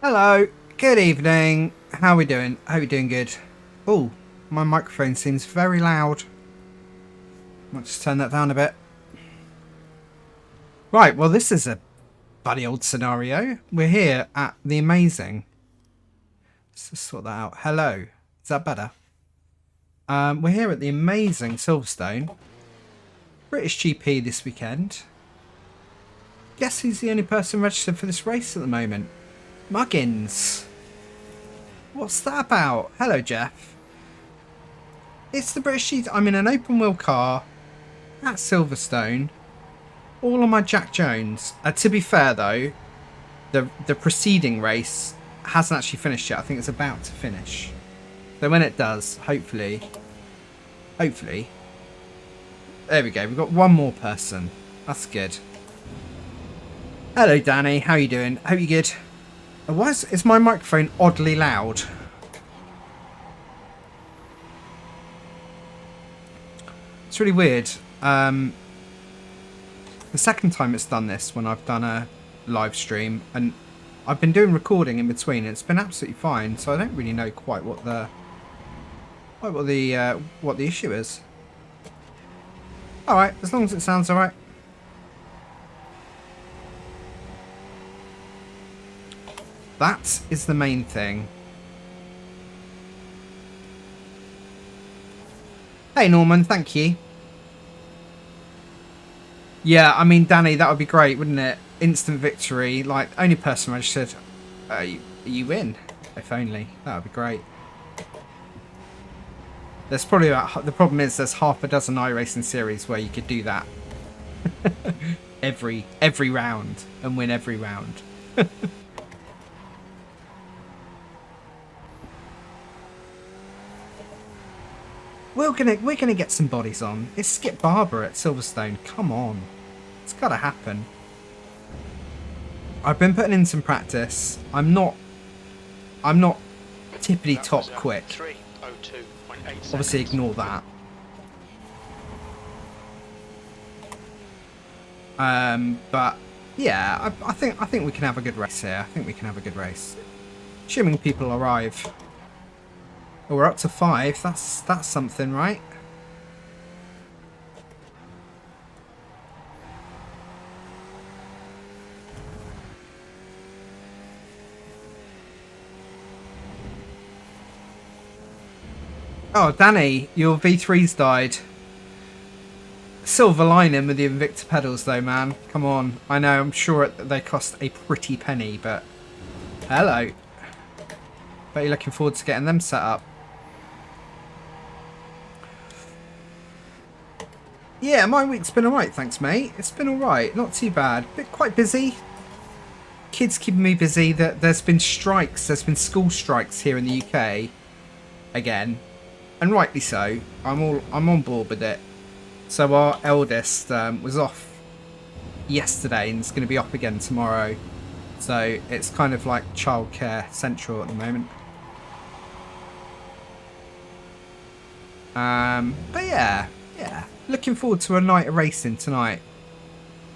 Hello, good evening. How are we doing? Hope you're doing good. Oh, my microphone seems very loud. Might just turn that down a bit. Right, well this is a bloody old scenario. We're here at the amazing. Let's just sort that out. Hello. Is that better? We're here at the amazing Silverstone. British GP this weekend. Guess who's the only person registered for this race at the moment? Muggins. What's that about? Hello, Jeff. It's the British GP. I'm in an open wheel car at Silverstone. All on my Jack Jones. To be fair though, the preceding race hasn't actually finished yet. I think it's about to finish. So when it does, hopefully. There we go. We've got one more person. That's good. Hello, Danny. How you doing? Hope you're good. Why is my microphone oddly loud? It's really weird. The second time it's done this when I've done a live stream, and I've been doing recording in between. It's been absolutely fine, so I don't really know quite what the issue is. All right, as long as it sounds all right. That is the main thing. Hey Norman, thank you. Yeah, I mean, Danny, that would be great, wouldn't it? Instant victory, like, only person registered. You win. If only. That would be great. There's probably about, the problem is there's half a dozen iRacing series where you could do that. every round and win every round. We're gonna get some bodies on. It's Skip Barber at Silverstone. Come on, it's gotta happen. I've been putting in some practice. I'm not tippity top quick. Obviously, ignore that. But yeah, I think we can have a good race here. I think we can have a good race, assuming people arrive. Oh, we're up to 5. That's something, right? Oh, Danny, your V3's died. Silver lining with the Invicta pedals, though, man. Come on. I know, I'm sure they cost a pretty penny, but hello. Bet you're looking forward to getting them set up. Yeah, my week's been alright, thanks, mate. It's been alright, not too bad. Bit quite busy. Kids keeping me busy. There's been strikes. There's been school strikes here in the UK again, and rightly so. I'm on board with it. So our eldest was off yesterday and is going to be off again tomorrow. So it's kind of like childcare central at the moment. But yeah. Looking forward to a night of racing tonight.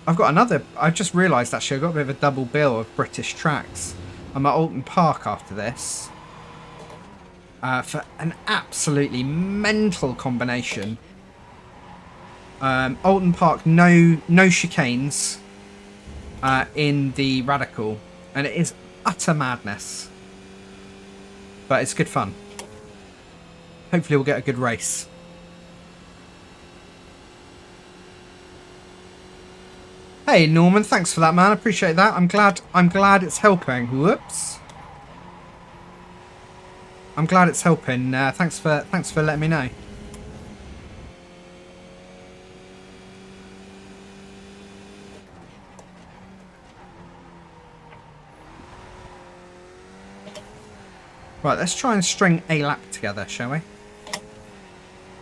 I've just realised actually I've got a bit of a double bill of British tracks. I'm at Oulton Park after this. For an absolutely mental combination. Oulton Park, no chicanes in the Radical. And it is utter madness. But it's good fun. Hopefully we'll get a good race. Hey Norman, thanks for that, man. I appreciate that. I'm glad it's helping. Whoops. I'm glad it's helping. Thanks for letting me know. Right, let's try and string a lap together, shall we?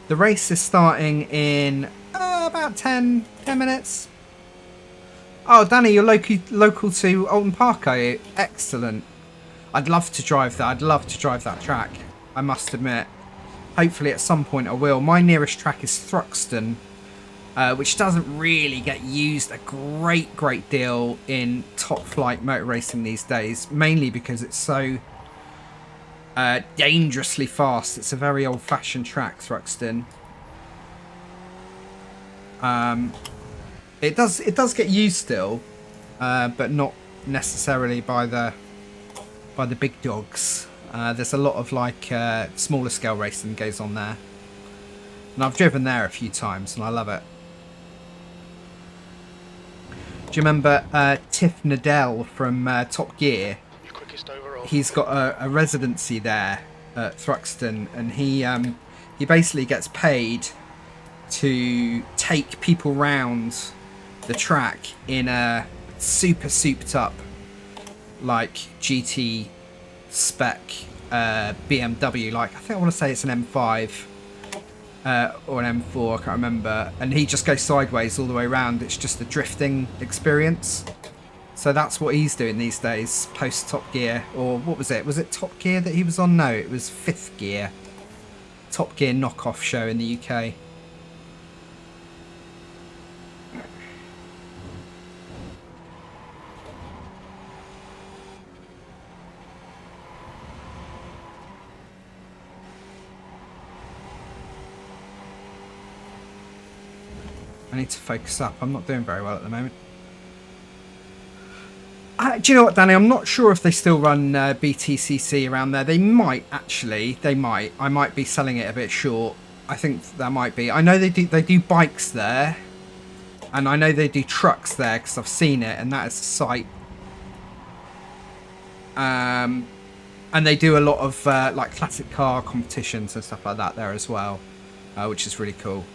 The race is starting in about 10 minutes. Oh, Danny, you're local to Oulton Park, are you? Excellent. I'd love to drive that. I'd love to drive that track, I must admit. Hopefully at some point I will. My nearest track is Thruxton, which doesn't really get used a great deal in top flight motor racing these days, mainly because it's so dangerously fast. It's a very old-fashioned track, Thruxton. It does get used still, but not necessarily by the big dogs. There's a lot of like smaller scale racing goes on there, and I've driven there a few times and I love it. Do you remember Tiff Nadell from Top Gear? He's got a residency there at Thruxton, and he basically gets paid to take people round the track in a super souped up like GT spec BMW, like I think I want to say it's an M5 or an M4, I can't remember, and he just goes sideways all the way around. It's just a drifting experience. So that's what he's doing these days, post Top Gear. Or what was it? Was it Top Gear that he was on? No, it was Fifth Gear. Top Gear knockoff show in the UK. I need to focus up. I'm not doing very well at the moment. Do you know what, Danny? I'm not sure if they still run BTCC around there. They might, actually. They might. I might be selling it a bit short. I think that might be. I know they do bikes there. And I know they do trucks there because I've seen it. And that is a sight. And they do a lot of like classic car competitions and stuff like that there as well. Which is really cool.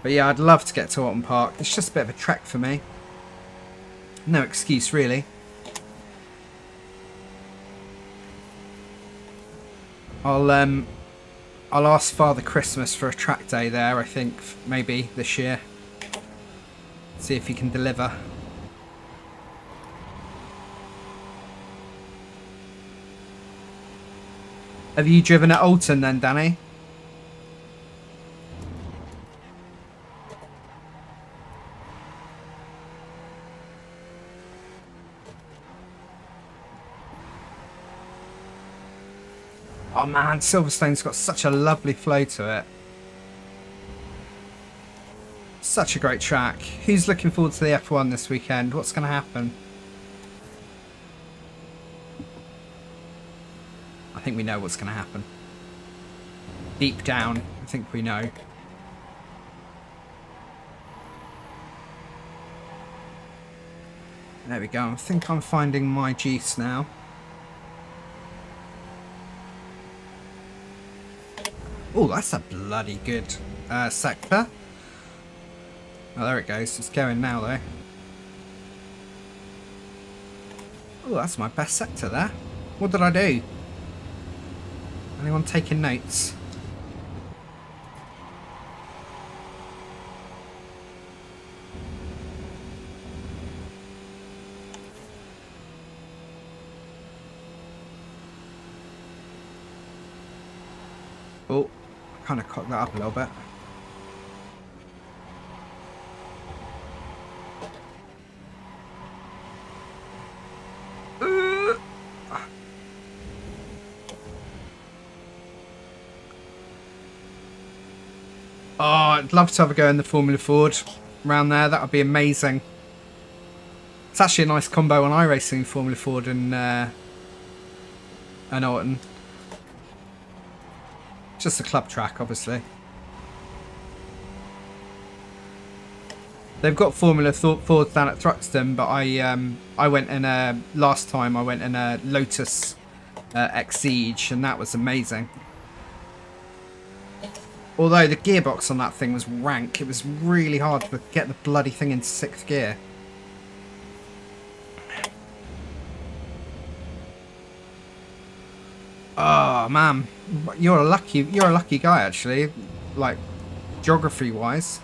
But yeah, I'd love to get to Oulton Park. It's just a bit of a trek for me. No excuse, really. I'll ask Father Christmas for a track day there, I think, maybe this year. See if he can deliver. Have you driven at Oulton then, Danny? Oh man, Silverstone's got such a lovely flow to it. Such a great track. Who's looking forward to the F1 this weekend? What's going to happen? I think we know what's going to happen. Deep down, I think we know. There we go. I think I'm finding my juice now. Oh, that's a bloody good sector. Oh, there it goes. It's going now, though. Oh, that's my best sector there. What did I do? Anyone taking notes? Oh, I kind of cocked that up a little bit. Oh, I'd love to have a go in the Formula Ford around there. That would be amazing. It's actually a nice combo on iRacing, Formula Ford and Oulton. Just a club track, obviously. They've got Formula Fords down at Thruxton, but I went in a last time. I went in a Lotus Exige, and that was amazing. Although the gearbox on that thing was rank, it was really hard to get the bloody thing into 6th gear. Oh man, you're a lucky guy actually, like geography wise.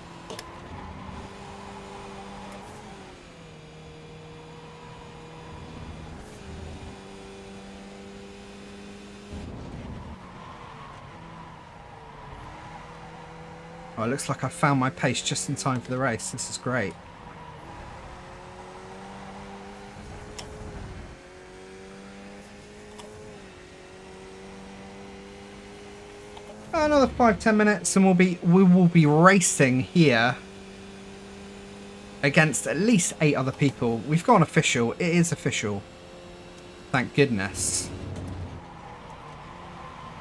Oh, it looks like I found my pace just in time for the race. This is great. Another 5-10 minutes and we will be racing here against at least 8 other people. We've got an official. It is official. Thank goodness.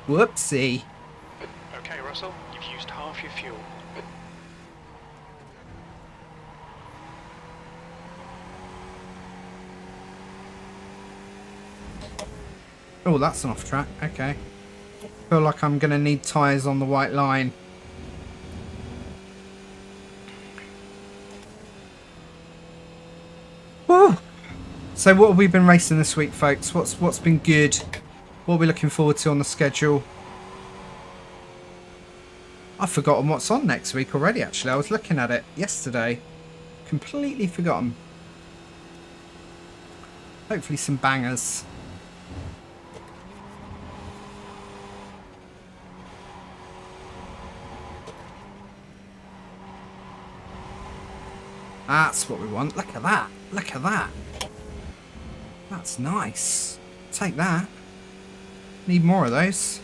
Whoopsie. Okay, Russell, you've used half your fuel. Oh, that's an off track. Okay. Feel like I'm going to need tyres on the white line. Woo! So what have we been racing this week, folks? What's been good? What are we looking forward to on the schedule? I've forgotten what's on next week already, actually. I was looking at it yesterday. Completely forgotten. Hopefully some bangers. That's what we want. Look at that. Look at that. That's nice. Take that. Need more of those.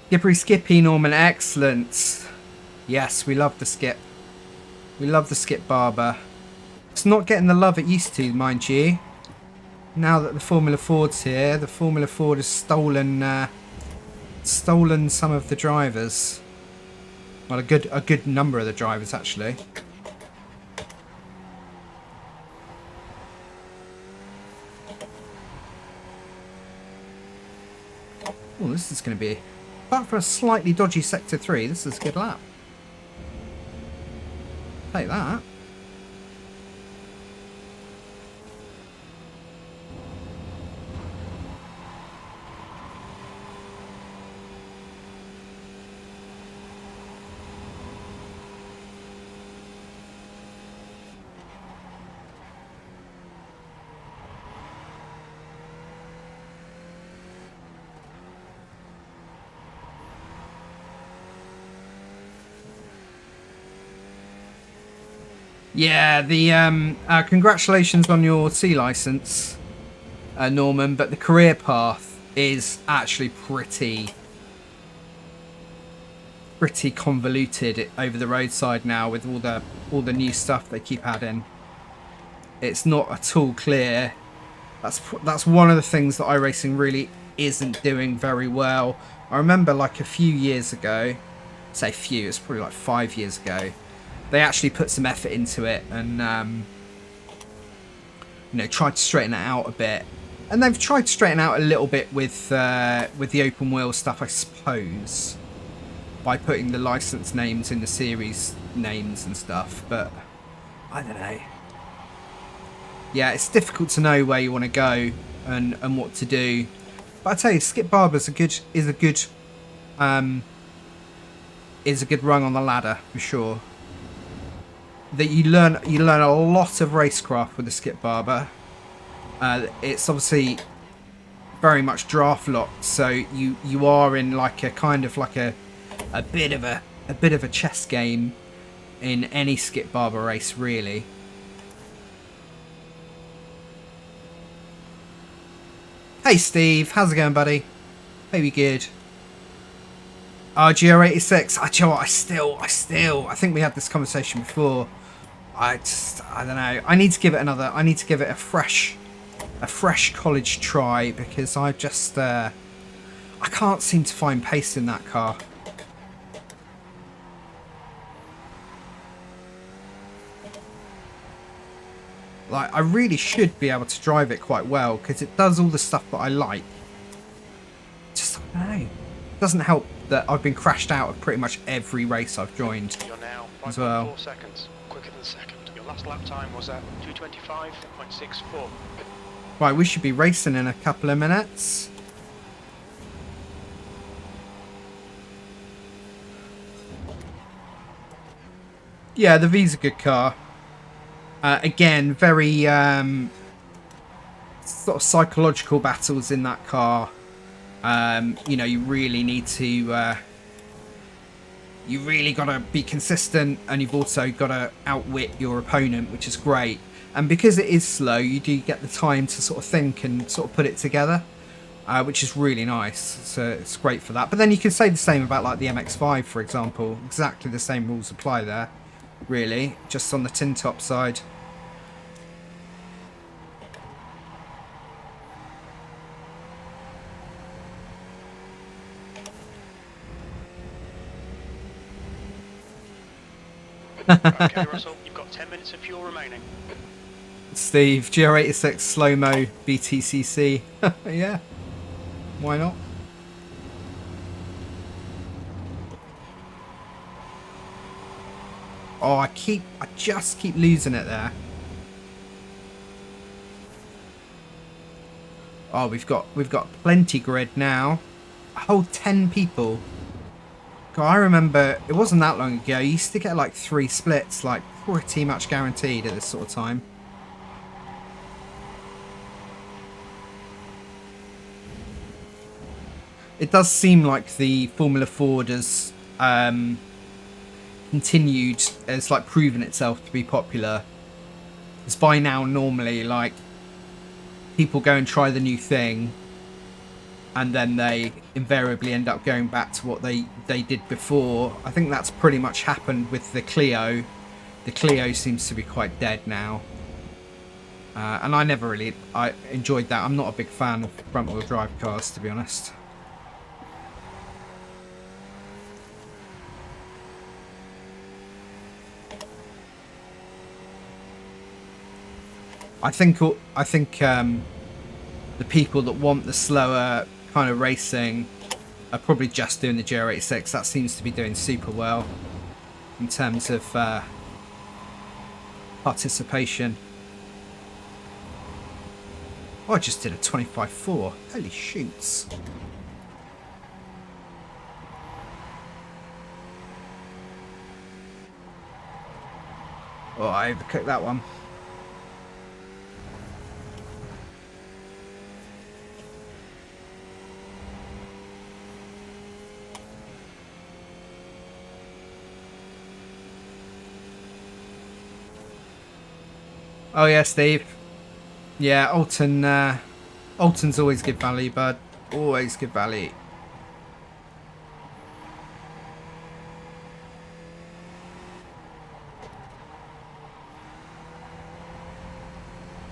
Skippery Skippy, Norman. Excellent. Yes, we love the skip. We love the skip Barber. It's not getting the love it used to, mind you. Now that the Formula Ford's here, the Formula Ford has stolen some of the drivers. Well, a good number of the drivers, actually. Oh, this is going to be... Apart from a slightly dodgy Sector 3, this is a good lap. Take that. Yeah, the congratulations on your C license, Norman. But the career path is actually pretty convoluted over the roadside now with all the new stuff they keep adding. It's not at all clear. That's one of the things that iRacing really isn't doing very well. I remember like a few years ago, say few, it's probably like 5 years ago. They actually put some effort into it and, you know, tried to straighten it out a bit. And they've tried to straighten out a little bit with the open wheel stuff, I suppose, by putting the license names in the series names and stuff. But I don't know. Yeah, it's difficult to know where you want to go and what to do. But I tell you, Skip Barber's is a good rung on the ladder for sure. That you learn a lot of racecraft with the Skip Barber. It's obviously very much draft locked, so you are in like a kind of like a bit of a chess game in any Skip Barber race, really. Hey Steve, how's it going, buddy? Hope you're good. GR86. Do you know what? I think we had this conversation before. I don't know. I need to give it a fresh college try because I just I can't seem to find pace in that car. Like, I really should be able to drive it quite well because it does all the stuff that I like. Just, I don't know. It doesn't help that I've been crashed out of pretty much every race I've joined. You're now as well. 5.4 seconds quicker than second. Your last lap time was at 2:25.64. Right, we should be racing in a couple of minutes. Yeah, the V's a good car. Again, very sort of psychological battles in that car. You know, you really need to you really got to be consistent, and you've also got to outwit your opponent, which is great. And because it is slow, you do get the time to sort of think and sort of put it together, which is really nice. So it's great for that. But then you can say the same about like the MX-5, for example. Exactly the same rules apply there, really, just on the tin top side. Okay, Russell, you've got 10 minutes of fuel remaining. Steve, GR86 slow-mo BTCC. Yeah, why not? Oh, I just keep losing it there. Oh, we've got plenty grid now. A whole 10 people. God, I remember it wasn't that long ago. You used to get like 3 splits, like pretty much guaranteed at this sort of time. It does seem like the Formula Ford has continued, as like proven itself to be popular. Because by now, normally, like people go and try the new thing, and then they invariably end up going back to what they did before. I think that's pretty much happened with the Clio. The Clio seems to be quite dead now. And I enjoyed that. I'm not a big fan of front-wheel drive cars, to be honest. I think the people that want the slower kind of racing are probably just doing the GR86. That seems to be doing super well in terms of participation. Oh, I just did a 25.4. Holy shoots. Oh, I overcooked that one. Oh yeah, Steve. Yeah, Oulton. Oulton's always good value, bud. Always good value.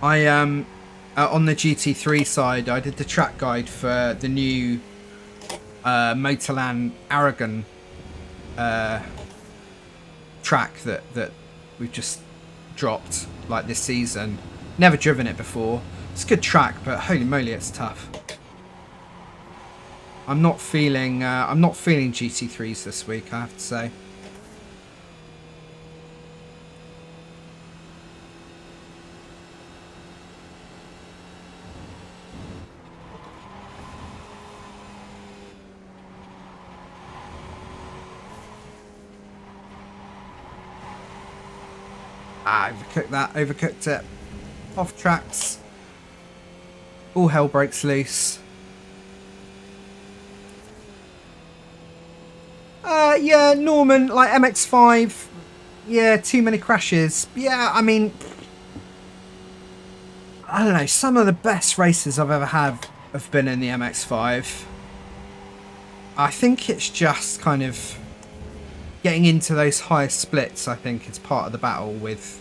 I on the GT3 side, I did the track guide for the new Motorland Aragon track that we've just dropped like this season. Never driven it before. It's a good track, but holy moly, it's tough. I'm not feeling GT3s this week, I have to say. Overcooked that, overcooked it. Off tracks. All hell breaks loose. Yeah, Norman, like MX-5. Yeah, too many crashes. Yeah, I mean, I don't know. Some of the best races I've ever had have been in the MX-5. I think it's just kind of getting into those higher splits. I think it's part of the battle with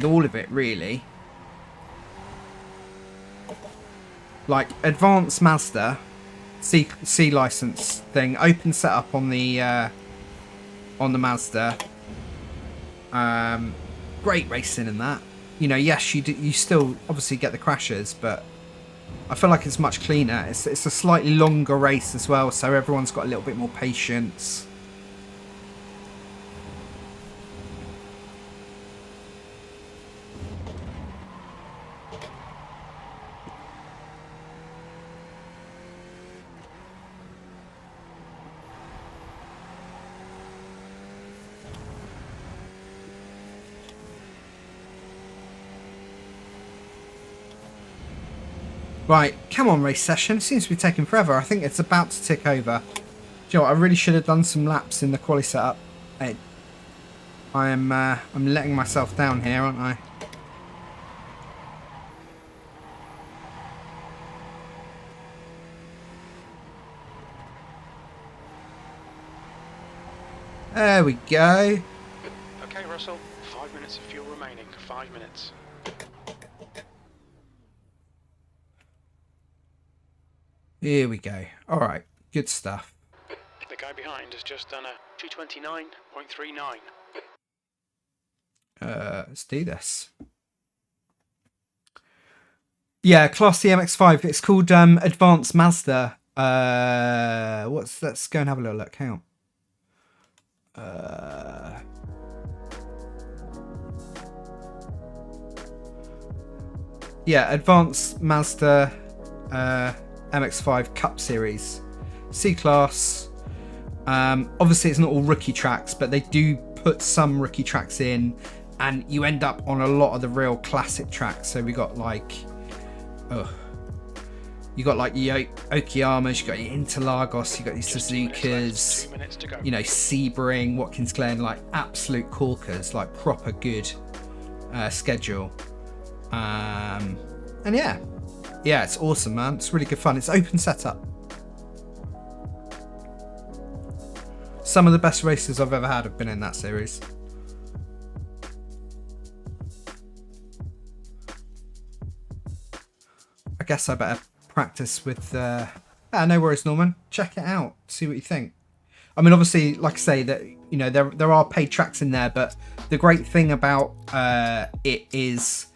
all of it, really. Like advanced Mazda, C license thing, open setup on the Mazda. Great racing in that. You know, yes, you still obviously get the crashes, but I feel like it's much cleaner. It's a slightly longer race as well, so everyone's got a little bit more patience. Right, come on, race session. It seems to be taking forever. I think it's about to tick over. Do you know what? I really should have done some laps in the quali setup. I'm letting myself down here, aren't I? There we go. Okay, Russell. 5 minutes of fuel remaining. 5 minutes. Here we go. All right, good stuff. The guy behind has just done a 229.39. Let's do this. Yeah, Class C MX-5. It's called Advanced Mazda. Let's go and have a little look. Hang on. Yeah, Advanced Mazda MX-5 Cup Series. C-Class. Obviously, it's not all rookie tracks, but they do put some rookie tracks in, and you end up on a lot of the real classic tracks. So we got like... you got like your Okiyamas, you got your Interlagos, you got your Suzukas, you know, Sebring, Watkins Glen, like absolute corkers, like proper good schedule. And yeah, it's awesome, man. It's really good fun. It's open setup. Some of the best races I've ever had have been in that series. I guess I better practice with no worries, Norman. Check it out, see what you think. I mean, obviously, like I say, that, you know, there are paid tracks in there, but the great thing about it is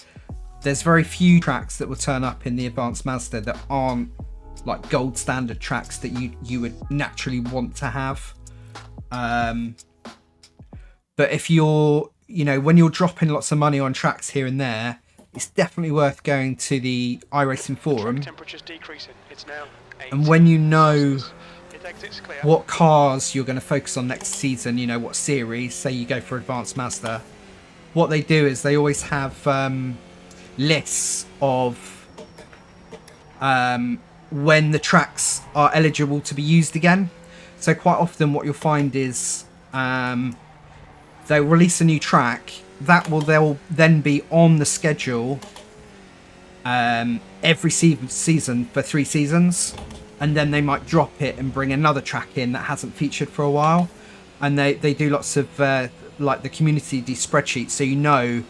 there's very few tracks that will turn up in the Advanced Mazda that aren't like gold standard tracks that you would naturally want to have. But if you're, you know, when you're dropping lots of money on tracks here and there, it's definitely worth going to the iRacing forum. Temperature's decreasing. It's now 8. And when you know Exit's clear. what cars you're going to focus on next season, you know, what series, say you go for Advanced Mazda, what they do is they always have lists of when the tracks are eligible to be used again. So quite often what you'll find is they'll release a new track they'll then be on the schedule every season for 3 seasons, and then they might drop it and bring another track in that hasn't featured for a while. And they do lots of like the community do spreadsheets, so you know,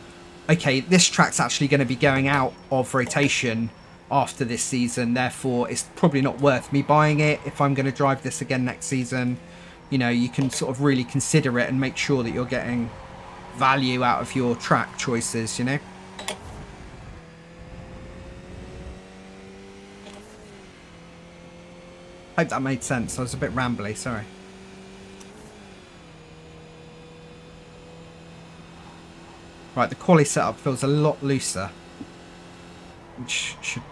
okay, this track's actually going to be going out of rotation after this season, therefore it's probably not worth me buying it if I'm going to drive this again next season. You know, you can sort of really consider it and make sure that you're getting value out of your track choices, you know. Hope that made sense. I was a bit rambly, sorry. Right, the quali setup feels a lot looser, which should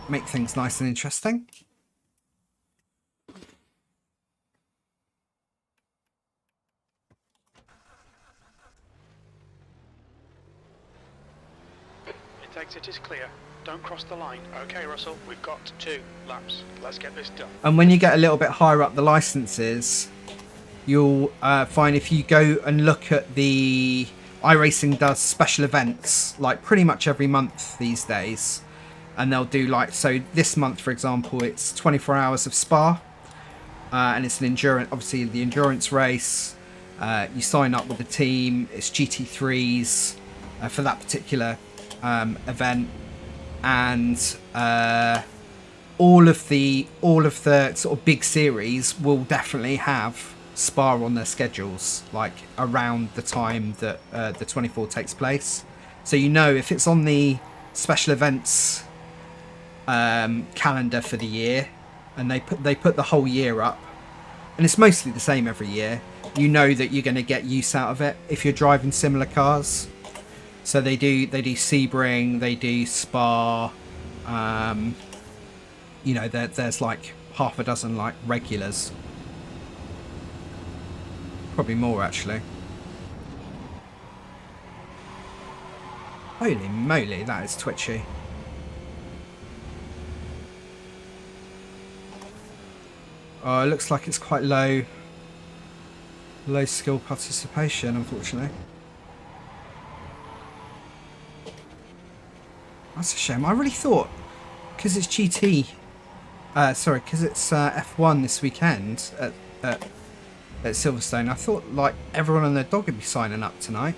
make things nice and interesting. Exit is clear. Don't cross the line. Okay, Russell, we've got 2 laps. Let's get this done. And when you get a little bit higher up the licenses, you'll find if you go and look at the iRacing does special events like pretty much every month these days, and they'll do like, so this month for example it's 24 hours of Spa, and it's an endurance, obviously the endurance race. You sign up with the team, it's GT3s for that particular event, and all of the sort of big series will definitely have Spa on their schedules, like around the time that the 24 takes place. So you know, if it's on the special events calendar for the year, and they put the whole year up, and it's mostly the same every year, you know that you're going to get use out of it if you're driving similar cars. So they do Sebring, they do Spa, you know, there's like half a dozen like regulars, probably more actually. Holy moly, that is twitchy. Oh, it looks like it's quite low skill participation, unfortunately. That's a shame. I really thought, because it's GT, because it's F1 this weekend at Silverstone, I thought like everyone and their dog would be signing up tonight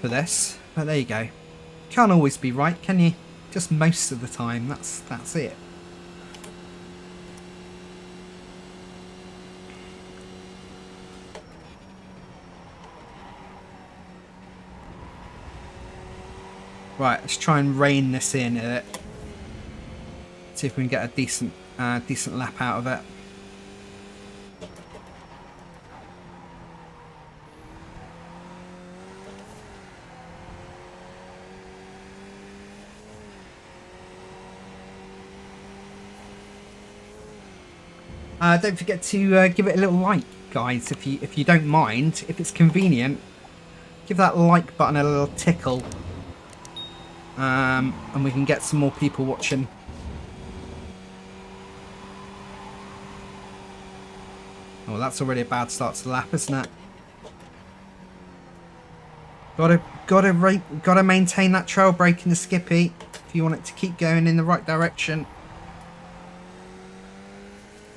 for this. But there you go. Can't always be right, can you? Just most of the time. That's it. Right, let's try and rein this in a bit. See if we can get a decent lap out of it. Don't forget to give it a little like, guys, if you don't mind. If it's convenient, give that like button a little tickle, and we can get some more people watching. Oh, that's already a bad start to the lap, isn't it? Gotta maintain that trail brake in the skippy if you want it to keep going in the right direction.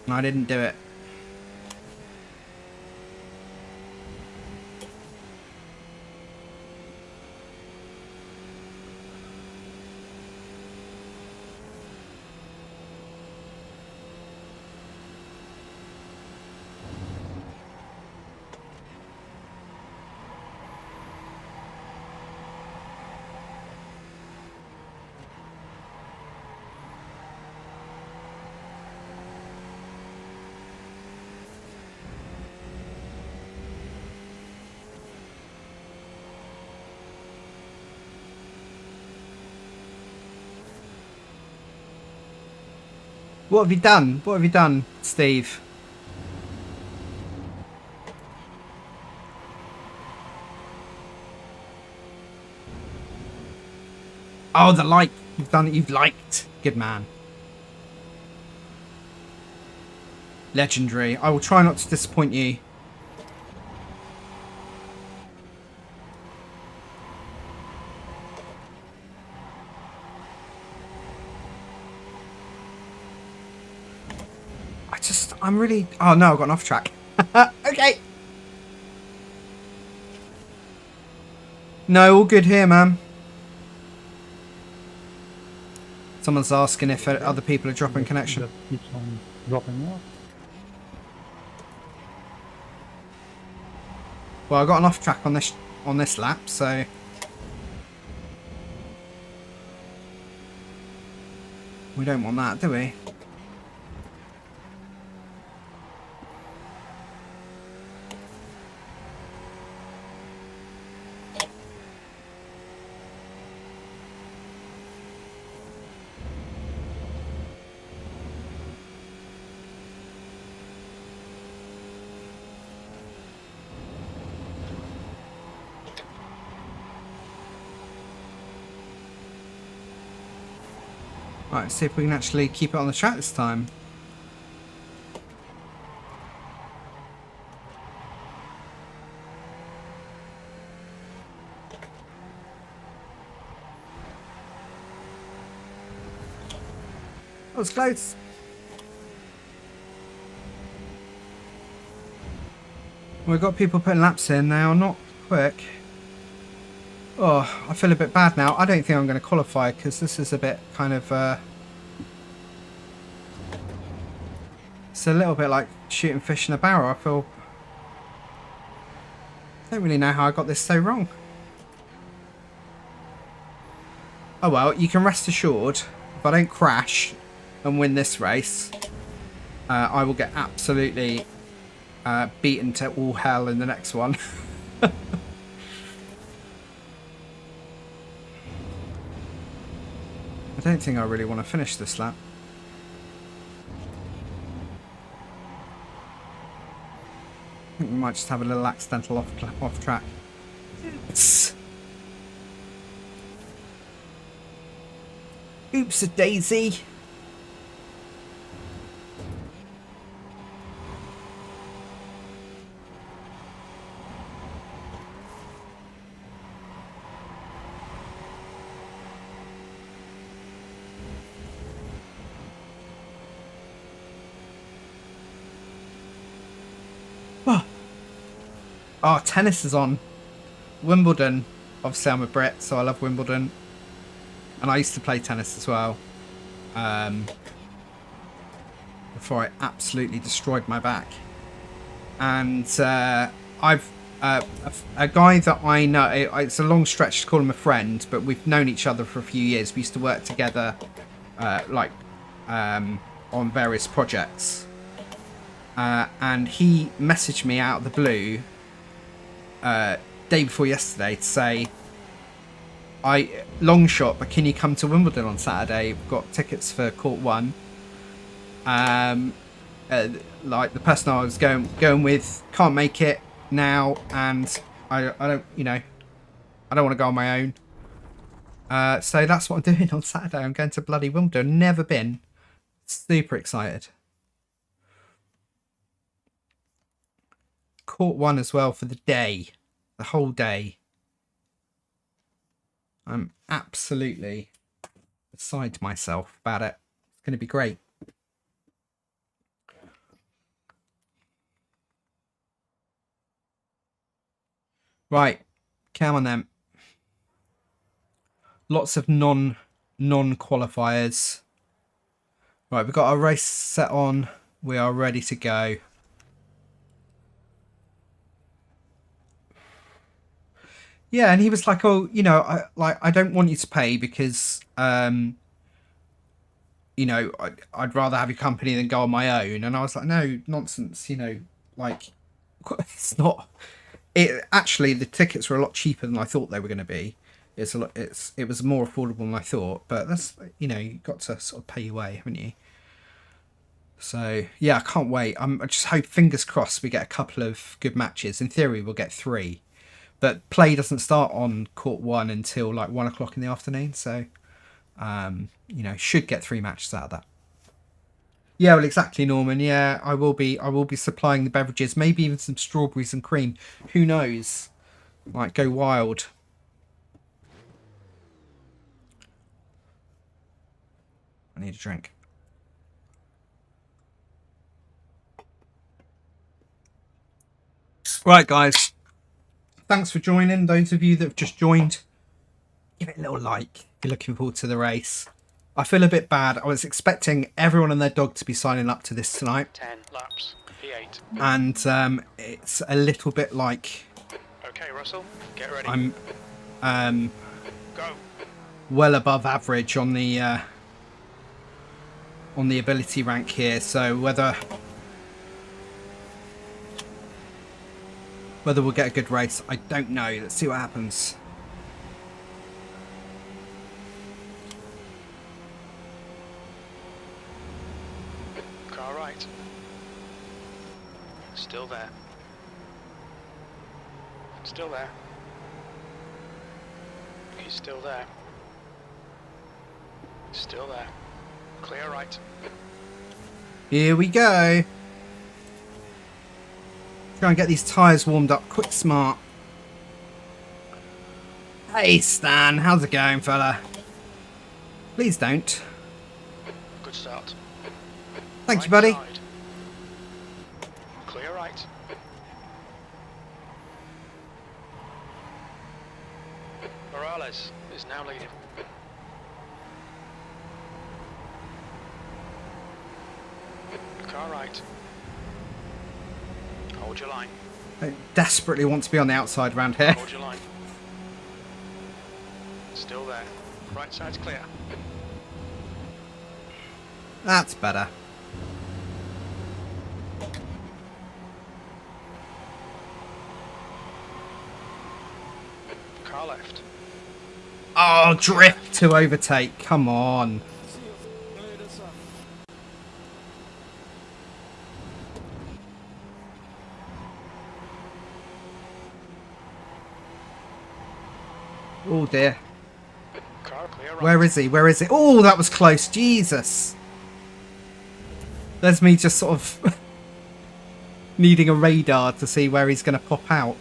And I didn't do it. What have you done? What have you done, Steve? Oh, the like. You've done it. You've liked. Good man. Legendary. I will try not to disappoint you. I'm really... Oh, no, I've gone off track. Okay. No, all good here, man. Someone's asking if other people are dropping connection. That keeps on dropping off. Well, I got an off track on this lap, so... We don't want that, do we? Right, let's see if we can actually keep it on the track this time. That was close. We've got people putting laps in now, not quick. Oh, I feel a bit bad now. I don't think I'm going to qualify because this is a bit kind of... it's a little bit like shooting fish in a barrel. I feel... I don't really know how I got this so wrong. Oh well, you can rest assured, if I don't crash and win this race, I will get absolutely beaten to all hell in the next one. I don't think I really want to finish this lap. I think we might just have a little accidental off track. Oops. Oops a daisy. Oh, tennis is on. Wimbledon. Obviously, I'm a Brit, so I love Wimbledon. And I used to play tennis as well. Before I absolutely destroyed my back. And I've a guy that I know, it's a long stretch to call him a friend, but we've known each other for a few years. We used to work together on various projects. And he messaged me out of the blue day before yesterday to say, long shot, but can you come to Wimbledon on Saturday? We've got tickets for Court 1. Like the person I was going with can't make it now, and I don't, I don't want to go on my own. So that's what I'm doing on Saturday. I'm going to bloody Wimbledon. Never been. Super excited. Court 1 as well for the day, the whole day. I'm absolutely beside myself about it. It's going to be great. Right, come on then. Lots of non-qualifiers. Right, we've got our race set on. We are ready to go. Yeah, and he was like, "Oh, I don't want you to pay because, I'd rather have your company than go on my own." And I was like, "No, nonsense. It's not." It actually, the tickets were a lot cheaper than I thought they were going to be. It was more affordable than I thought, but that's you got to sort of pay your way, haven't you? So yeah, I can't wait. I just hope, fingers crossed, we get a couple of good matches. In theory, we'll get 3, but play doesn't start on Court 1 until like 1 o'clock in the afternoon. So should get 3 matches out of that. Yeah, well, exactly, Norman. Yeah, I will be supplying the beverages, maybe even some strawberries and cream. Who knows? Might go wild. I need a drink. Right, guys. Thanks for joining. Those of you that have just joined, give it a little like. You're looking forward to the race. I feel a bit bad. I was expecting everyone and their dog to be signing up to this tonight. 10 laps, P8. And it's a little bit like... Okay, Russell, get ready. I'm Go. well above average on the ability rank here. So whether we'll get a good race, I don't know. Let's see what happens. Car right. Still there. Still there. He's still there. Still there. Clear right. Here we go. Try and get these tyres warmed up quick, smart. Hey Stan, how's it going, fella? Please don't. Good start. Thank you, buddy. Side. Clear right. Morales is now leading. Car right. Hold your line. I desperately want to be on the outside around here. Hold your line. Still there. Right side's clear. That's better. Car left. Oh, drift to overtake. Come on. Oh dear. Car clear right. Where is he? Where is he? Oh, that was close. Jesus. There's me just sort of needing a radar to see where he's going to pop out.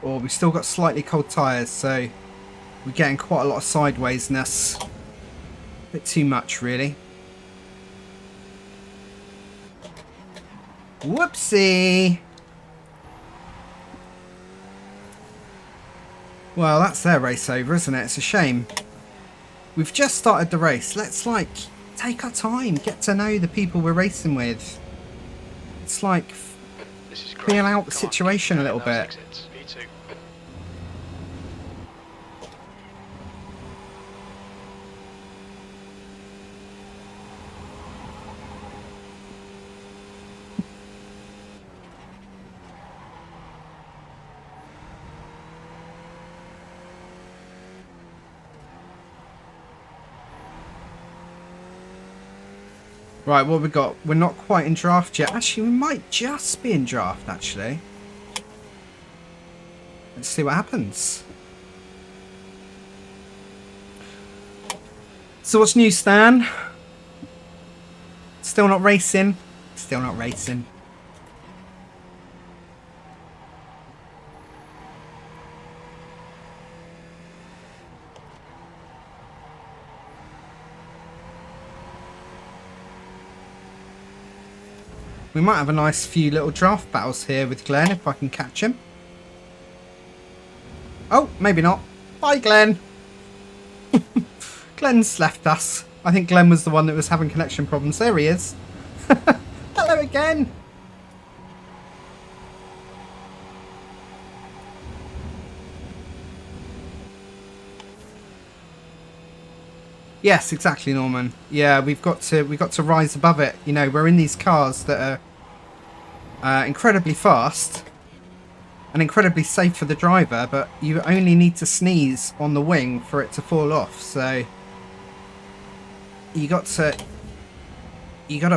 or we've still got slightly cold tyres, so we're getting quite a lot of sidewaysness. A bit too much, really. Whoopsie! Well, that's their race over, isn't it? It's a shame. We've just started the race. Let's, like, take our time, get to know the people we're racing with. It's like, feel out the situation a little bit. Right, what have we got? We're not quite in draft yet. Actually, we might just be in draft, actually. Let's see what happens. So what's new, Stan? Still not racing? Still not racing. We might have a nice few little draft battles here with Glenn if I can catch him. Oh, maybe not. Bye, Glenn. Glenn's left us. I think Glenn was the one that was having connection problems. There he is. Hello again. Yes, exactly, Norman. Yeah, we've got to rise above it. You know, we're in these cars that are incredibly fast and incredibly safe for the driver, but you only need to sneeze on the wing for it to fall off. So you got to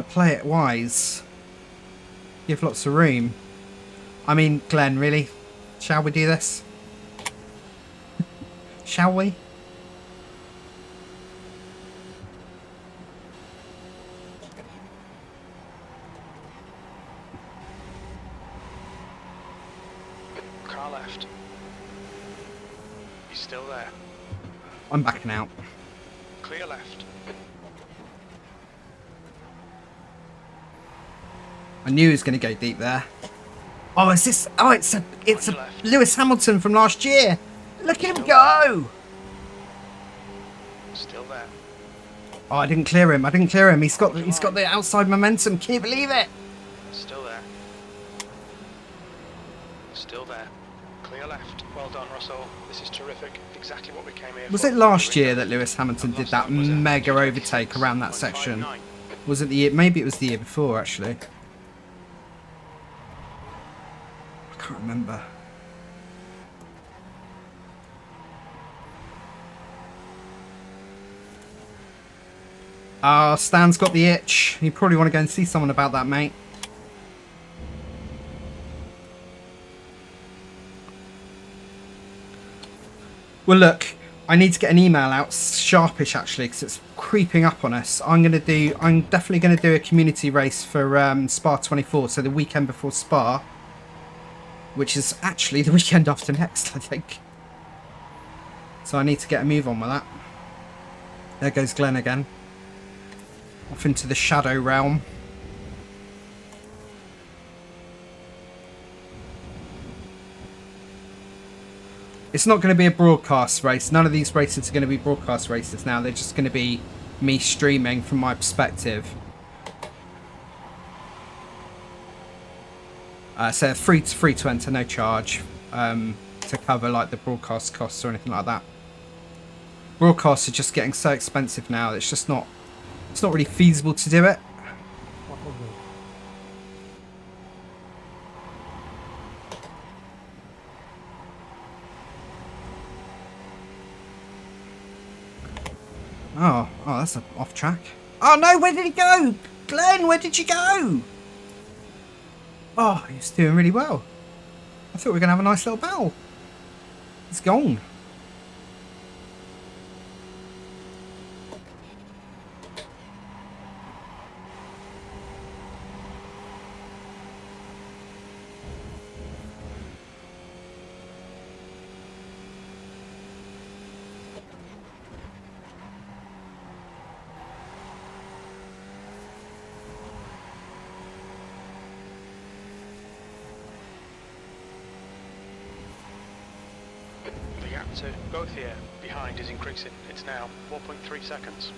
play it wise. Give lots of room. I mean, Glenn, really? Shall we do this? Shall we? Car left. He's still there. I'm backing out. Clear left. I knew he was going to go deep there. Oh, is this? Oh, it's a Lewis Hamilton from last year. Look at him go! Still there. Oh, I didn't clear him. He's got the outside momentum. Can you believe it? Still there. Still there. Clear left. Well done, Russell. This is terrific. Exactly what we came here for. Was it last year that Lewis Hamilton did that mega overtake around that section? Was it the year? Maybe it was the year before, actually. I can't remember. Ah, Stan's got the itch. You probably want to go and see someone about that, mate. Well, look, I need to get an email out sharpish, actually, because it's creeping up on us. I'm definitely going to do a community race for Spa 24, so the weekend before Spa, which is actually the weekend after next, I think. So I need to get a move on with that. There goes Glenn again. Off into the shadow realm. It's not going to be a broadcast race. None of these races are going to be broadcast races now. They're just going to be me streaming from my perspective. So free to enter, no charge to cover like the broadcast costs or anything like that. Broadcasts are just getting so expensive now. It's just not. It's not really feasible to do it. Oh, that's off track. Oh no, where did he go? Glenn, where did you go? Oh, he's doing really well. I thought we were going to have a nice little battle. He's gone. So both here, behind is increasing. It's now 4.3 seconds.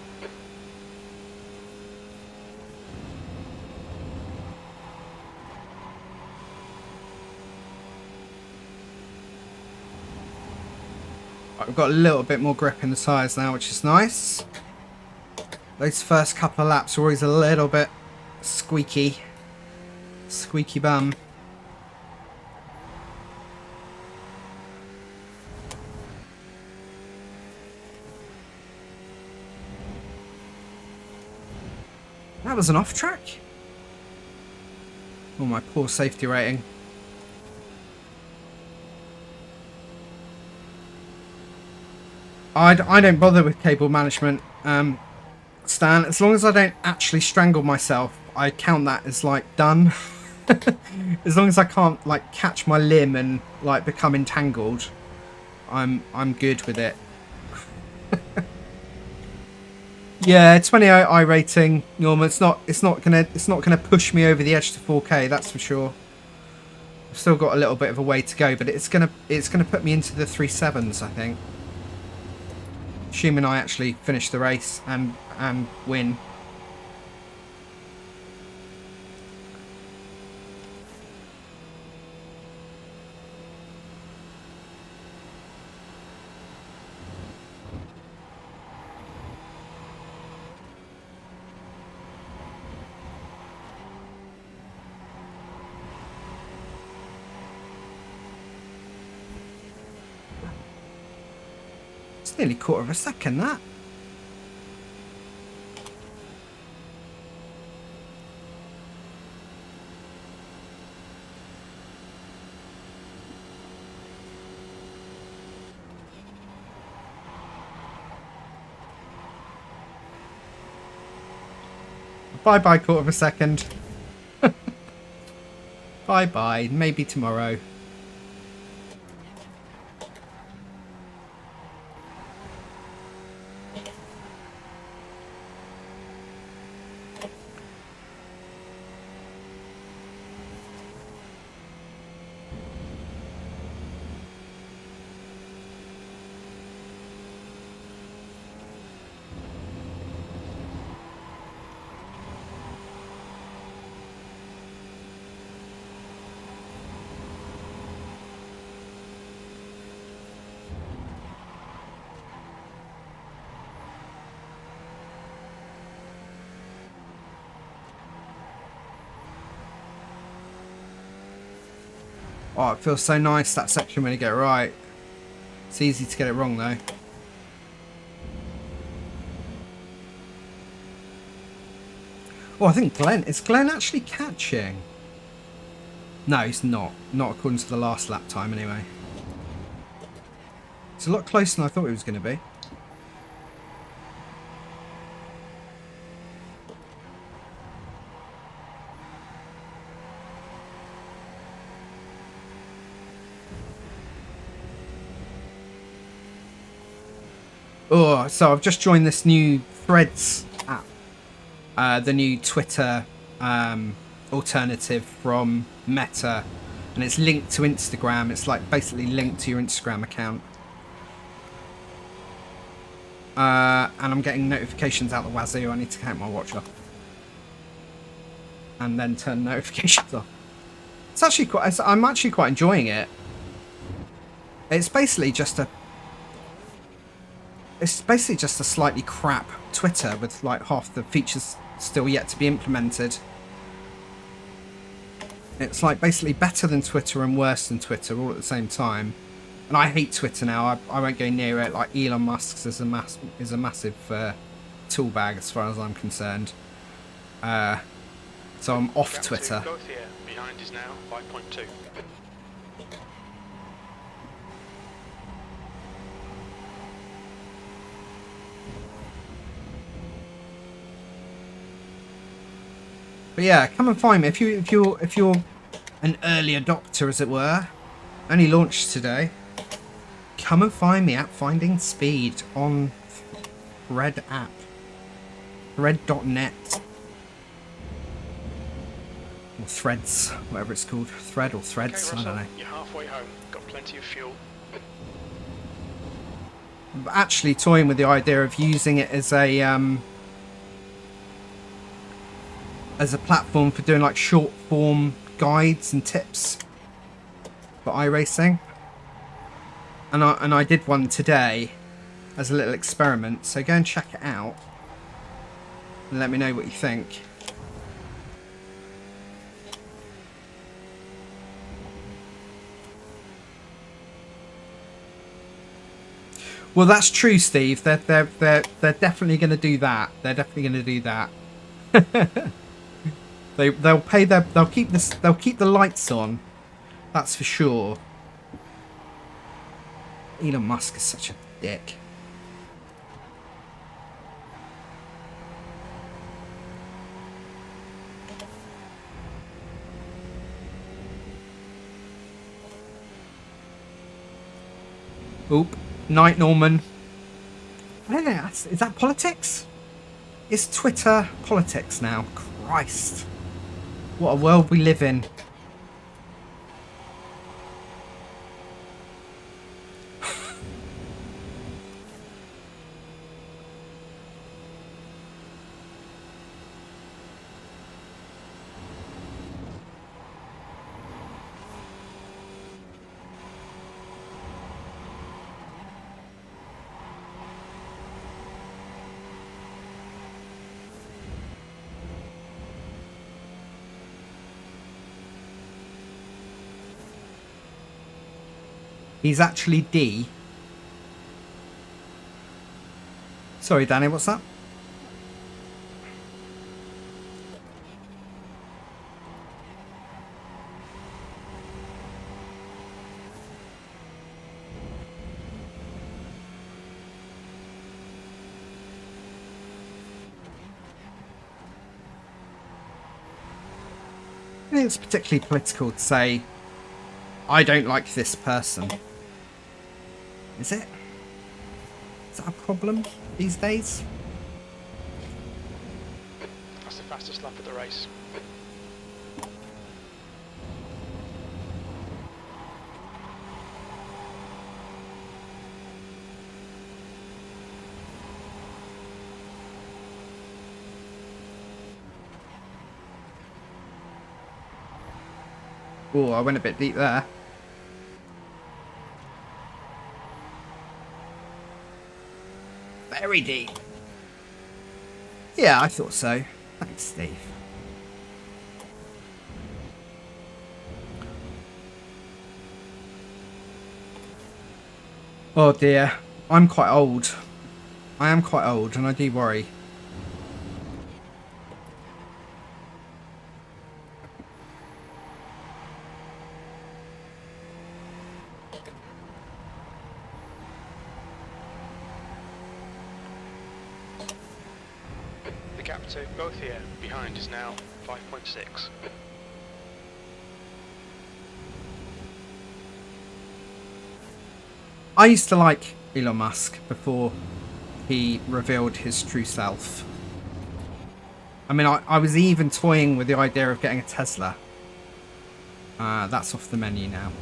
Right, we've got a little bit more grip in the tyres now, which is nice. Those first couple of laps are always a little bit squeaky. Squeaky bum. That was an off track. Oh, my poor safety rating. I don't bother with cable management, Stan. As long as I don't actually strangle myself, I count that as like done. As long as I can't like catch my limb and like become entangled, I'm good with it. Yeah, 20 iRating, Norman. It's not gonna push me over the edge to 4K. That's for sure. I've still got a little bit of a way to go, but it's gonna put me into the 3.7s, I think. Assuming I actually finish the race and win. It's nearly a quarter of a second, that. Bye-bye, quarter of a second. Bye-bye. Maybe tomorrow. Oh, it feels so nice, that section, when you get it right. It's easy to get it wrong, though. Oh, I think Glenn... Is Glenn actually catching? No, he's not. Not according to the last lap time, anyway. It's a lot closer than I thought it was going to be. Oh, so I've just joined this new Threads app. The new Twitter alternative from Meta. And it's linked to Instagram. It's like basically linked to your Instagram account. And I'm getting notifications out the wazoo. I need to count my watch off. And then turn notifications off. It's actually quite... I'm actually quite enjoying it. It's basically just a... It's basically just a slightly crap Twitter with like half the features still yet to be implemented. It's like basically better than Twitter and worse than Twitter all at the same time. And I hate Twitter now. I won't go near it. Like Elon Musk's is a massive tool bag as far as I'm concerned. So I'm off Twitter. Both here. Behind is now 5.2. But yeah, come and find me if you're an early adopter, as it were. Only launched today. Come and find me at Finding Speed on Thread app. Thread.net. Or Threads, whatever it's called. Thread or Threads, Okay, I don't Russell, know. you're halfway home. Got plenty of fuel. actually toying with the idea of using it as a platform for doing like short form guides and tips for iRacing. And I did one today as a little experiment, so go and check it out and let me know what you think. Well, that's true, Steve. They're definitely going to do that. They're definitely going to do that. They'll keep the lights on. That's for sure. Elon Musk is such a dick. Oop. Night, Norman. I don't know. Is that politics? It's Twitter politics now. Christ. What a world we live in. He's actually D. Sorry, Danny, what's that? I think it's particularly political to say, I don't like this person. Is it? Is that a problem these days? That's the fastest lap of the race. Oh, I went a bit deep there. Very deep. Yeah, I thought so. Thanks, Steve. Oh dear. I'm quite old. I am quite old and I do worry. The gap to both here behind is now 5.6. I used to like Elon Musk before he revealed his true self. I mean, I was even toying with the idea of getting a Tesla. That's off the menu now.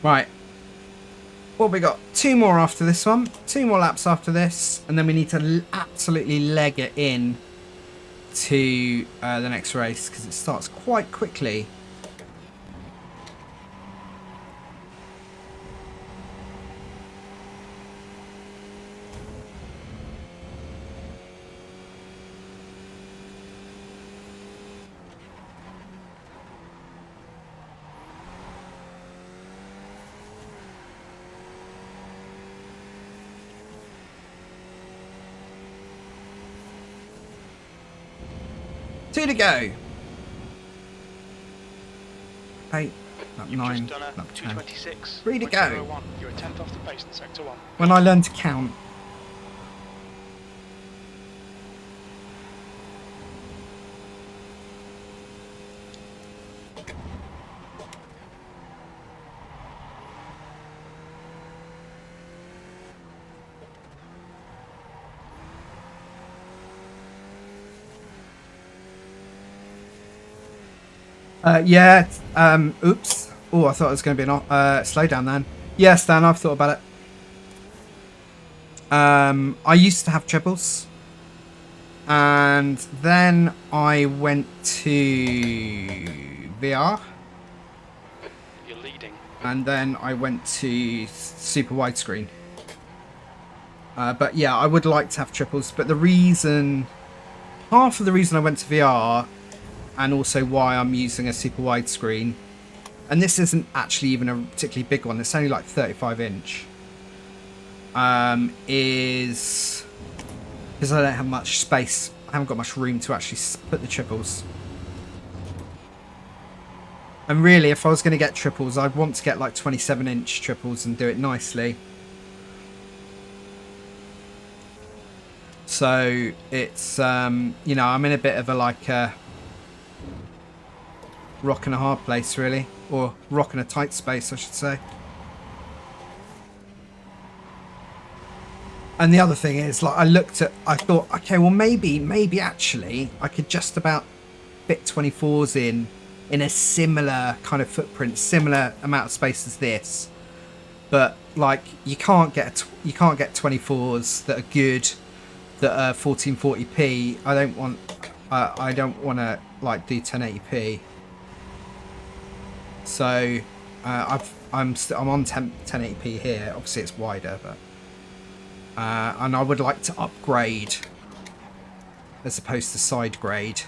Right. What have we got? 2 more after this one. 2 more laps after this. And then we need to absolutely leg it in to the next race because it starts quite quickly. Two to go. 8, lap 9, Just done a lap 10. 2:26. 3 to go. 0.01. You're a tenth off the pace in sector 1. When I learn to count. Yeah. Oops. Oh, I thought it was going to be an slow down then. Yes, Dan, I've thought about it. I used to have triples. And then I went to VR. You're leading. And then I went to super widescreen. But yeah, I would like to have triples. But half of the reason I went to VR, and also why I'm using a super widescreen, and this isn't actually even a particularly big one, it's only like 35 inch, is because I don't have much space. I haven't got much room to actually put the triples. And really, if I was going to get triples, I'd want to get like 27 inch triples and do it nicely. So it's, you know, I'm in a bit of a like a rock and a hard place, really. Or rock and a tight space, I should say. And the other thing is, like, I thought, okay, well, maybe actually I could just about fit 24s in a similar kind of footprint, similar amount of space as this. But like, you can't get 24s that are good, that are 1440p. I don't want to like do 1080p. So I'm on 1080p here. Obviously, it's wider, but and I would like to upgrade as opposed to side grade.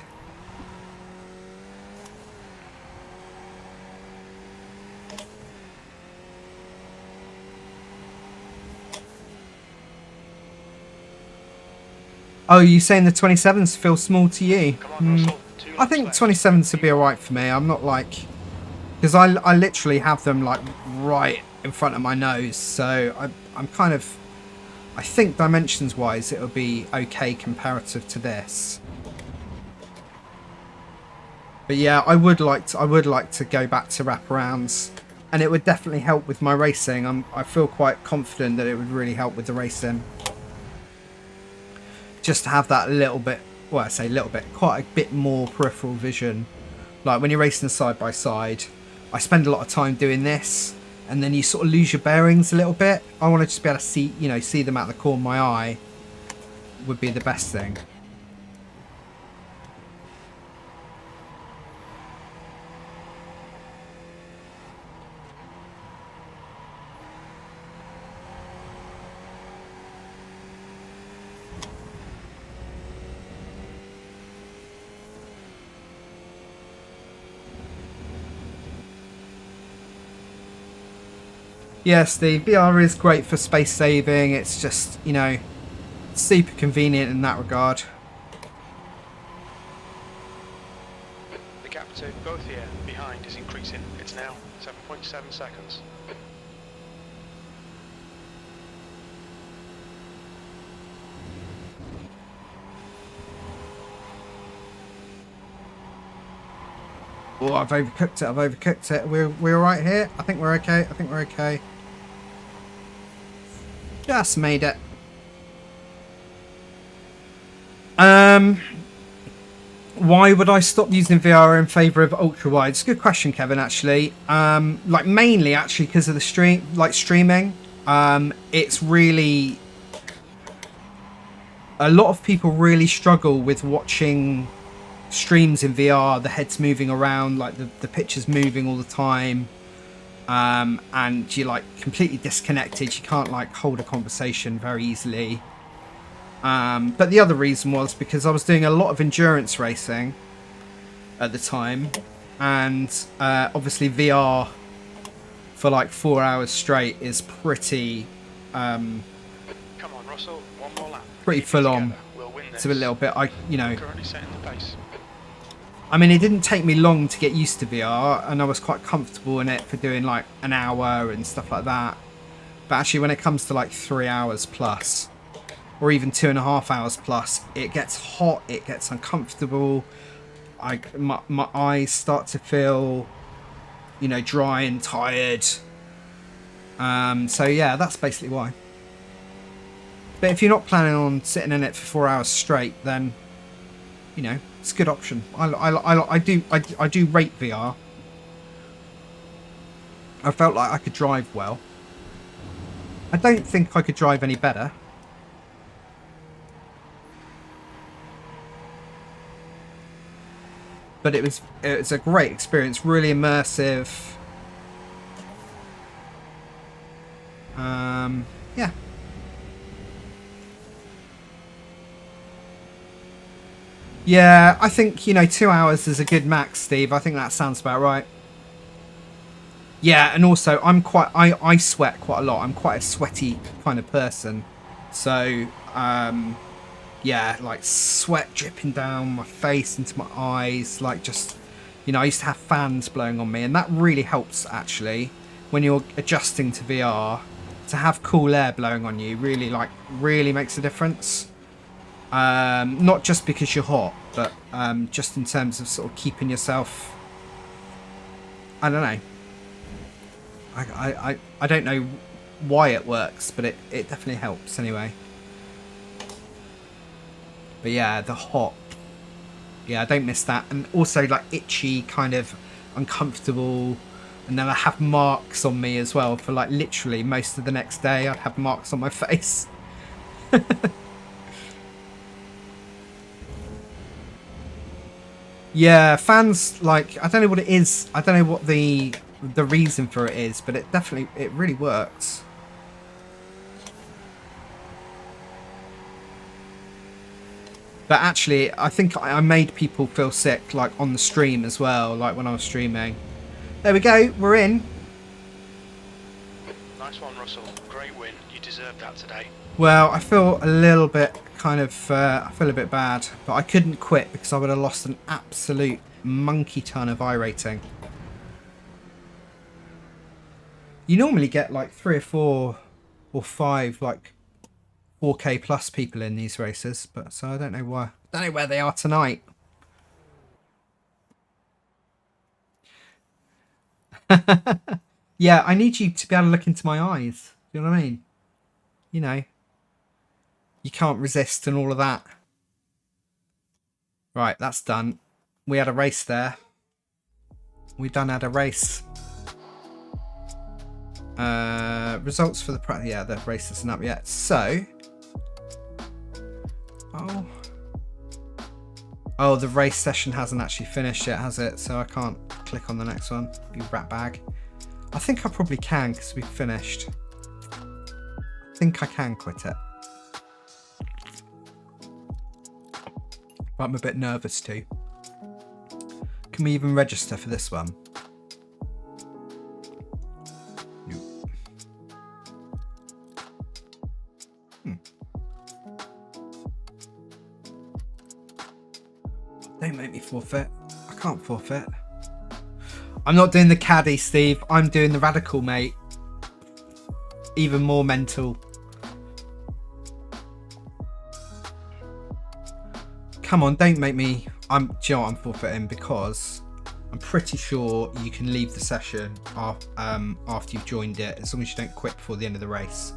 Oh, you saying the 27s feel small to you? Come on, Russell. 2 I laps think left. 27s would be alright for me. I'm not like... Because I literally have them like right in front of my nose. So I'm kind of... I think dimensions-wise it'll be okay comparative to this. But yeah, I would like to go back to wraparounds. And it would definitely help with my racing. I feel quite confident that it would really help with the racing. Just to have that little bit, well, I say little bit, quite a bit more peripheral vision. Like when you're racing side by side, I spend a lot of time doing this, and then you sort of lose your bearings a little bit. I want to just be able to see, you know, see them out the corner of my eye would be the best thing. Yes, the VR is great for space saving. It's just, you know, super convenient in that regard. The gap to both here behind is increasing. It's now 7.7 seconds. Oh, I've overcooked it. We're all right here. I think we're okay. Just made it. Why would I stop using VR in favour of ultra wide? It's a good question, Kevin. Actually, like mainly actually because of the streaming. It's really a lot of people really struggle with watching streams in VR. The head's moving around, like the picture's moving all the time. And you're like completely disconnected. You can't like hold a conversation very easily. But the other reason was because I was doing a lot of endurance racing at the time, and obviously VR for like 4 hours straight is pretty Come on, Russell. One more lap. pretty Keep it full on. together. We'll win this. It's a little bit, Currently setting the pace. I mean, it didn't take me long to get used to VR, and I was quite comfortable in it for doing like an hour and stuff like that. But actually, when it comes to like 3 hours plus, or even 2.5 hours plus, it gets hot, it gets uncomfortable. My eyes start to feel, you know, dry and tired. So yeah, that's basically why. But if you're not planning on sitting in it for 4 hours straight, then, you know, It's a good option. I do rate VR. I felt like I could drive well. I don't think I could drive any better. But it was a great experience, really immersive. Yeah. Yeah, I think, 2 hours is a good max, Steve. I think that sounds about right. Yeah, and also I sweat quite a lot. I'm quite a sweaty kind of person. So, yeah, like sweat dripping down my face into my eyes, like just, I used to have fans blowing on me, and that really helps actually when you're adjusting to VR. To have cool air blowing on you really makes a difference. Not just because you're hot, but just in terms of sort of keeping yourself, I don't know. I don't know why it works, but it definitely helps anyway. But yeah, the hot, yeah, I don't miss that. And also like itchy, kind of uncomfortable. And then I have marks on me as well for like literally most of the next day. I'd have marks on my face. Yeah, fans, like, I don't know what it is. I don't know what the reason for it is, but it really works. But actually, I think I made people feel sick, like on the stream as well, like when I was streaming. There we go, we're in. Nice one, Russell. Great win. You deserved that today. Well, I feel a little bit I feel a bit bad, but I couldn't quit because I would have lost an absolute monkey ton of iRating. You normally get like 3 or 4 or 5 like 4K plus people in these races, but so I don't know why. I don't know where they are tonight. Yeah, I need you to be able to look into my eyes. You know what I mean? You can't resist and all of that. Right, that's done. We had a race there. We done had a race. Results for the race isn't up yet. So, oh, the race session hasn't actually finished yet, has it? So I can't click on the next one. You rat bag. I think I probably can because we've finished. I think I can quit it. But I'm a bit nervous too. Can we even register for this one? Don't make me forfeit. I can't forfeit. I'm not doing the caddy, Steve. I'm doing the radical, mate. Even more mental. Come on, don't make me... Do you know what, I'm forfeiting because I'm pretty sure you can leave the session after you've joined it, as long as you don't quit before the end of the race.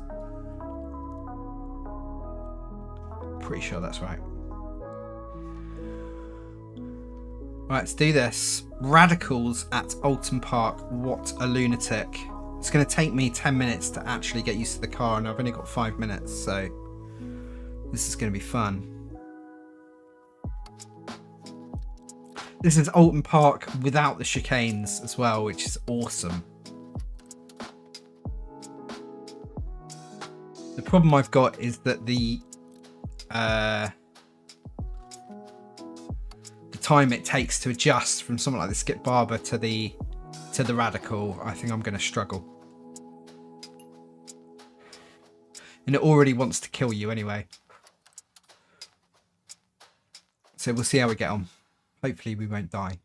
Pretty sure that's right. Right, let's do this. Radicals at Oulton Park. What a lunatic. It's going to take me 10 minutes to actually get used to the car, and I've only got 5 minutes, so this is going to be fun. This is Oulton Park without the chicanes as well, which is awesome. The problem I've got is that the time it takes to adjust from something like the Skip Barber to the Radical, I think I'm going to struggle. And it already wants to kill you anyway. So we'll see how we get on. Hopefully we won't die.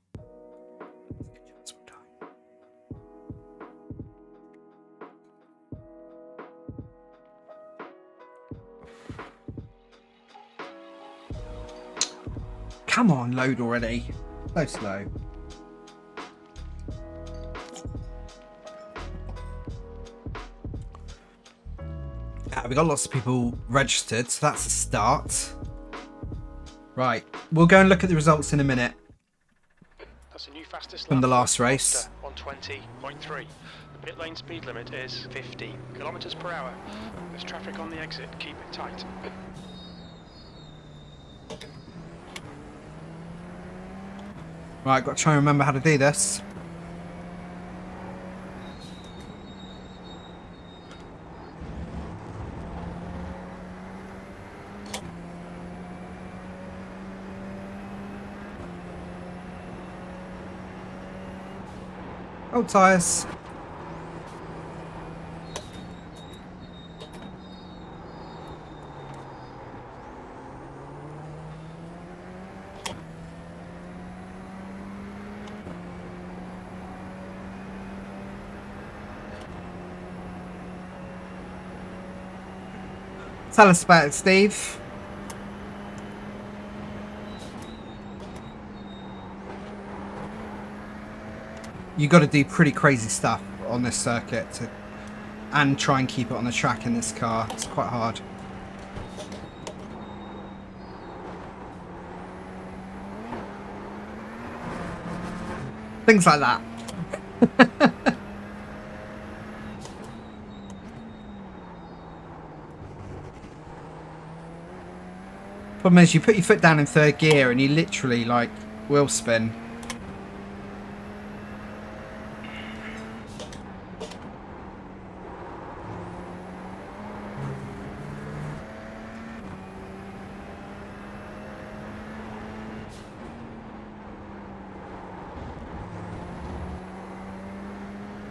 Come on, load already. So slow. We got lots of people registered, so that's a start. Right, we'll go and look at the results in a minute That's a new fastest from lap the for last race. Mazda on 20.3. The pit lane speed limit is 50 kilometers per hour. There's traffic on the exit. Keep it tight. Right, got to try and remember how to do this. Old tyres. Tell us about it, Steve. You got to do pretty crazy stuff on this circuit and try and keep it on the track in this car. It's quite hard. Things like that. Problem is, you put your foot down in third gear and you literally like wheel spin.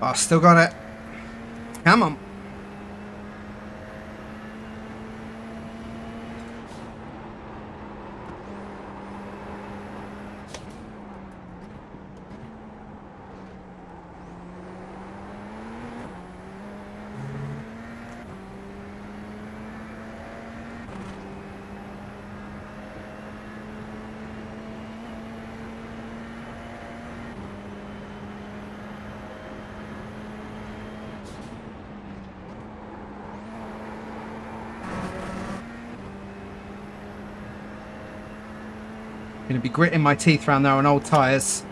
Oh, still got it. Come on. Gonna be gritting my teeth around there on old tyres.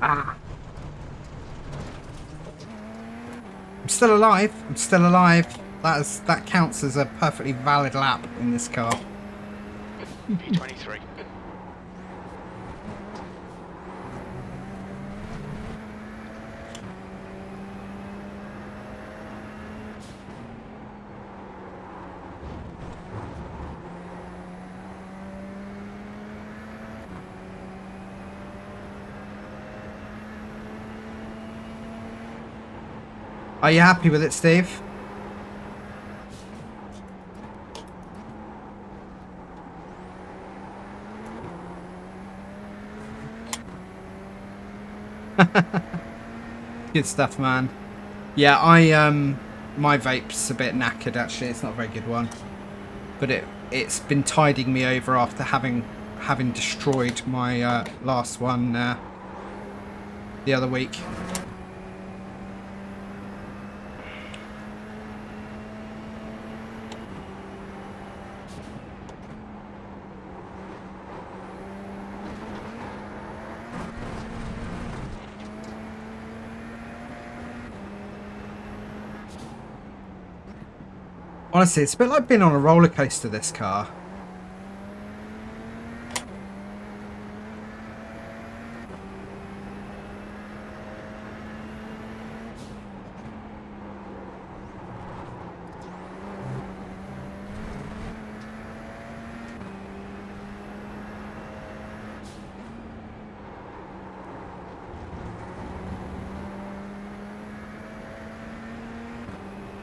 Ah. I'm still alive. I'm still alive. That counts as a perfectly valid lap in this car. P23. Are you happy with it, Steve? Good stuff, man. Yeah, my vape's a bit knackered actually. It's not a very good one, but it's been tiding me over after having destroyed my last one the other week. Honestly, it's a bit like being on a roller coaster, this car.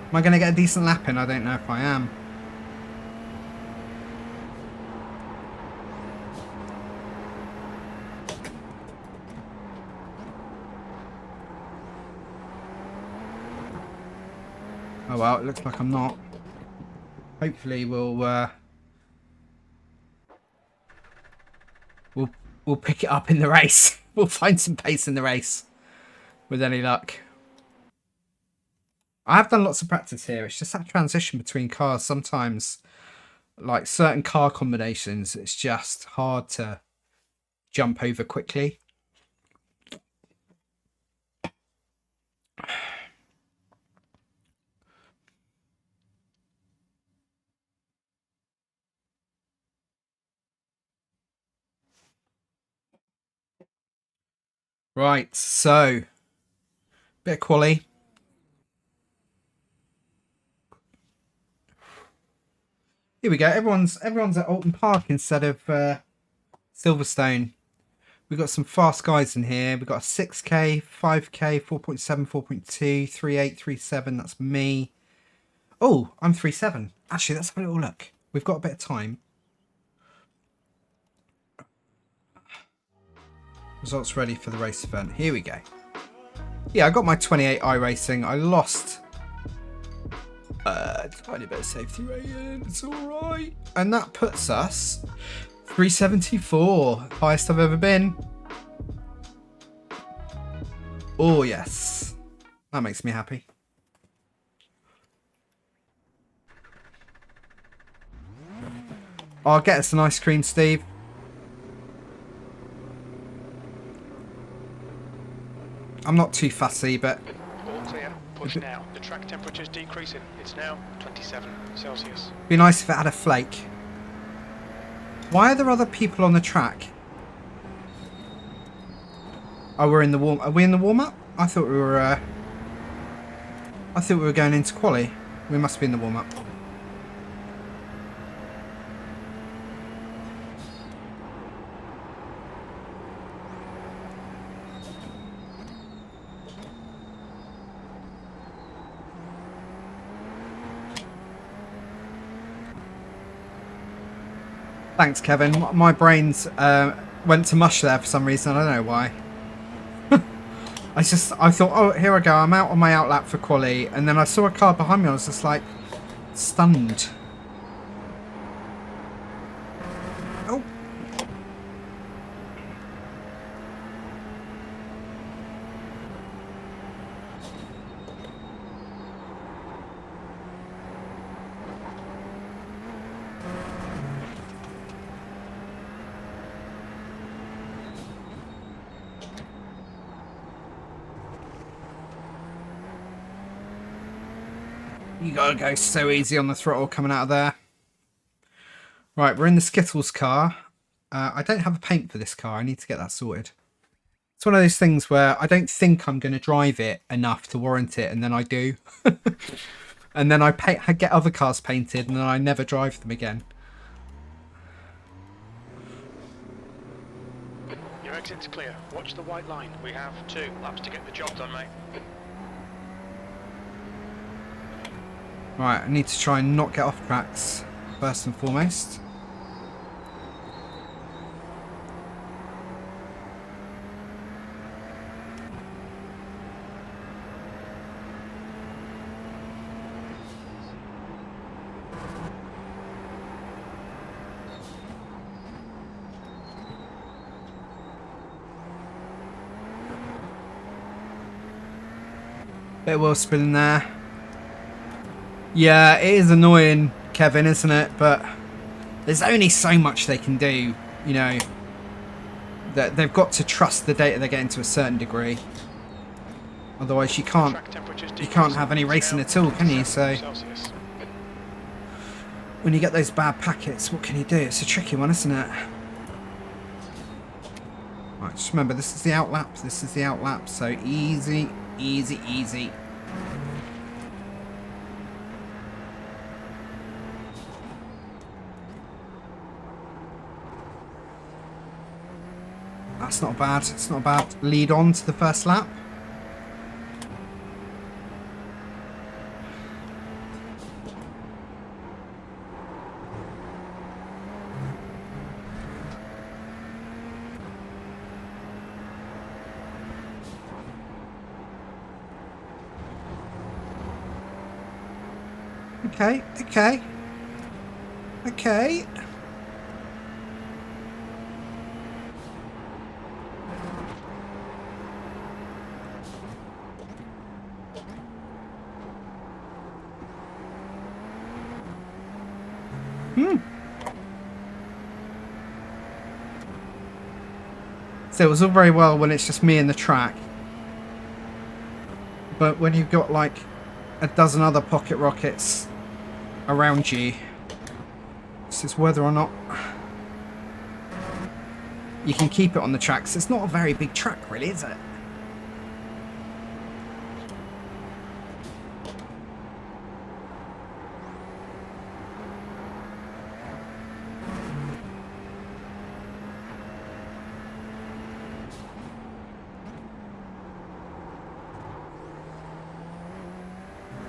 Am I going to get a decent lap in? I don't know if I am. Oh well, it looks like I'm not. Hopefully we'll we'll pick it up in the race. We'll find some pace in the race with any luck. I have done lots of practice here. It's just that transition between cars. Sometimes, like certain car combinations, it's just hard to jump over quickly. Right, so bit of quali. Here we go. Everyone's at Oulton Park instead of Silverstone. We've got some fast guys in here. We've got a 6K, 5K, 4.7, 4.2, 3.8, 3.7. That's me. Oh, I'm 3.7. Actually, let's have a little look. We've got a bit of time. Results ready for the race event. Here we go. Yeah, I got my 28 iRacing. I lost tiny bit of safety rating. It's alright. And that puts us 374. Highest I've ever been. Oh, yes. That makes me happy. I'll get us an ice cream, Steve. I'm not too fussy, but... All clear. Push now. The track temperature's decreasing. It's now 27 Celsius. Be nice if it had a flake. Why are there other people on the track? Oh, we're in the warm... Are we in the warm-up? I thought we were... I thought we were going into quali. We must be in the warm-up. Thanks, Kevin. My brains went to mush there for some reason. I don't know why. I thought, oh, here I go. I'm out on my outlap for quali. And then I saw a car behind me. I was just like, stunned. Oh. You gotta go so easy on the throttle coming out of there. Right, we're in the Skittles car. I don't have a paint for this car. I need to get that sorted. It's one of those things where I don't think I'm going to drive it enough to warrant it, and then I do. And then I get other cars painted, and then I never drive them again. Your exit's clear. Watch the white line. We have 2 laps to get the job done, mate. Right, I need to try and not get off tracks, first and foremost. Bit of wheel spinning there. Yeah, it is annoying, Kevin, isn't it? But there's only so much they can do, you know. That they've got to trust the data they're getting to a certain degree. Otherwise, you can't have any racing at all, can you? So when you get those bad packets, what can you do? It's a tricky one, isn't it? Right, just remember, this is the outlap. This is the outlap. So easy, easy, easy. That's not bad. It's not a bad lead on to the first lap. Okay, okay. So it was all very well when it's just me and the track. But when you've got like a dozen other pocket rockets around you, it's just whether or not you can keep it on the tracks. It's not a very big track really, is it?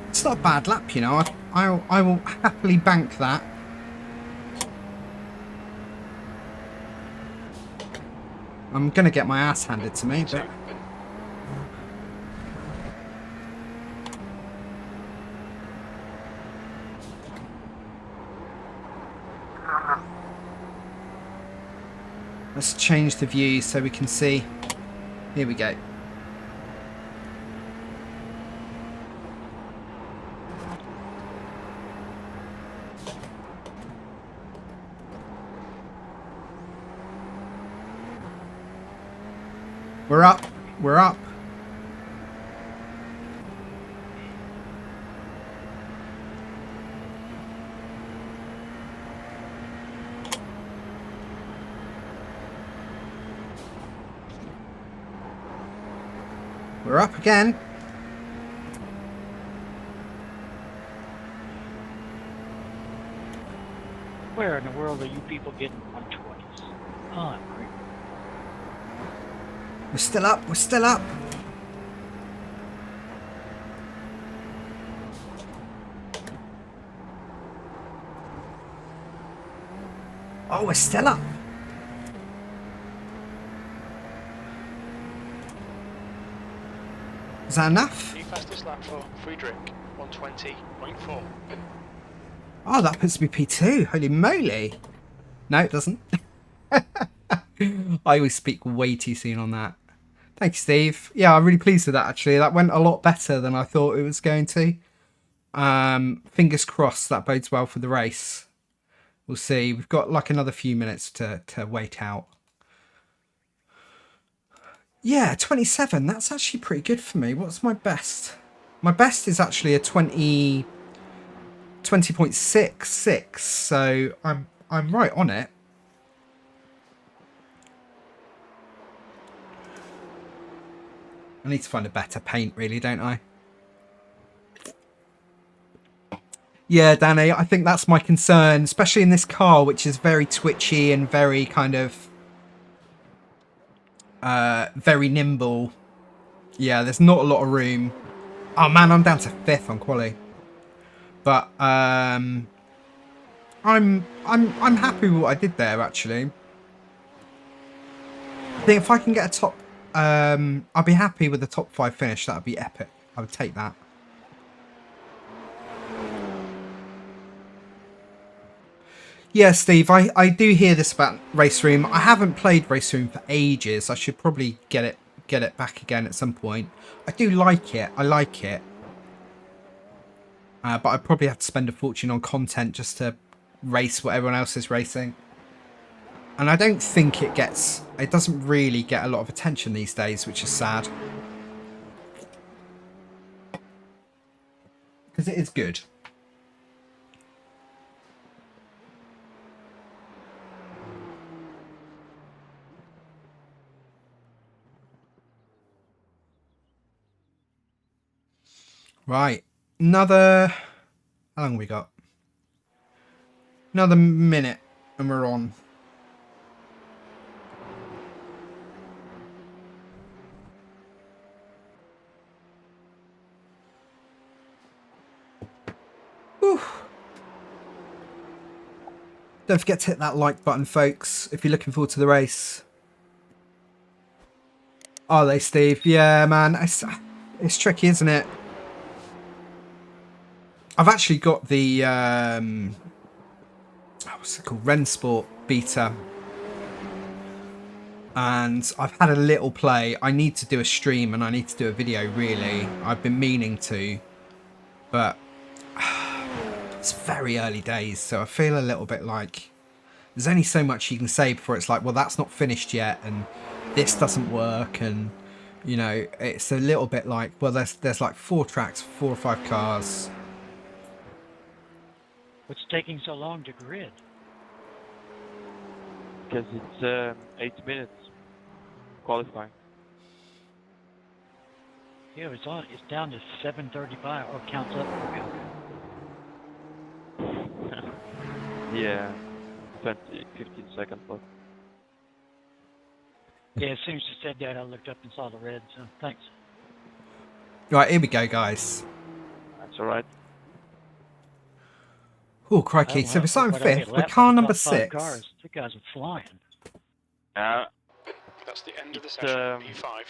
It's not a bad lap, you know. I will happily bank that. I'm going to get my ass handed to me, but... Let's change the view so we can see. Here we go. We're up. We're up. We're up again. Where in the world are you people getting 120s? Oh, great. We're still up. We're still up. Oh, we're still up. Is that enough? The fastest lap for free drink, 120.4. Oh, that puts me P2. Holy moly. No, it doesn't. I always speak way too soon on that. Thank you, Steve. Yeah, I'm really pleased with that, actually. That went a lot better than I thought it was going to. Fingers crossed that bodes well for the race. We'll see. We've got like another few minutes to wait out. Yeah, 27. That's actually pretty good for me. What's my best? My best is actually a 20.66. So I'm right on it. I need to find a better paint, really, don't I? Yeah, Danny, I think that's my concern, especially in this car, which is very twitchy and very kind of very nimble. Yeah, there's not a lot of room. Oh man, I'm down to 5th on quali. But I'm happy with what I did there, actually. I think if I can get a top, I'll be happy with the top 5 finish. That would be epic. I would take that. Yeah, Steve, I do hear this about Race Room. I haven't played Race Room for ages. I should probably get it back again at some point. I do like it. I like it. But I'd probably have to spend a fortune on content just to race what everyone else is racing. And I don't think it doesn't really get a lot of attention these days, which is sad. Because it is good. Right, how long have we got? Another minute and we're on. Whew. Don't forget to hit that like button, folks, if you're looking forward to the race. Are they, Steve? Yeah, man, it's tricky, isn't it? I've actually got the, what's it called? Rensport beta. And I've had a little play. I need to do a stream and I need to do a video, really. I've been meaning to. But it's very early days, so I feel a little bit like there's only so much you can say before it's like, well, that's not finished yet. And this doesn't work, and you know, it's a little bit like, well, there's like 4 tracks, 4 or 5 cars. What's taking so long to grid? Because it's 8 minutes qualifying. Yeah, it's on. It's down to 7:35. Or counts up. Yeah, 15 seconds left. Yeah, as soon as you said that, I looked up and saw the red. So thanks. Right, here we go, guys. That's alright. Oh, crikey. So we're starting 5th. We're car number 6. Cars. The guys are flying. That's the end of the session. P5.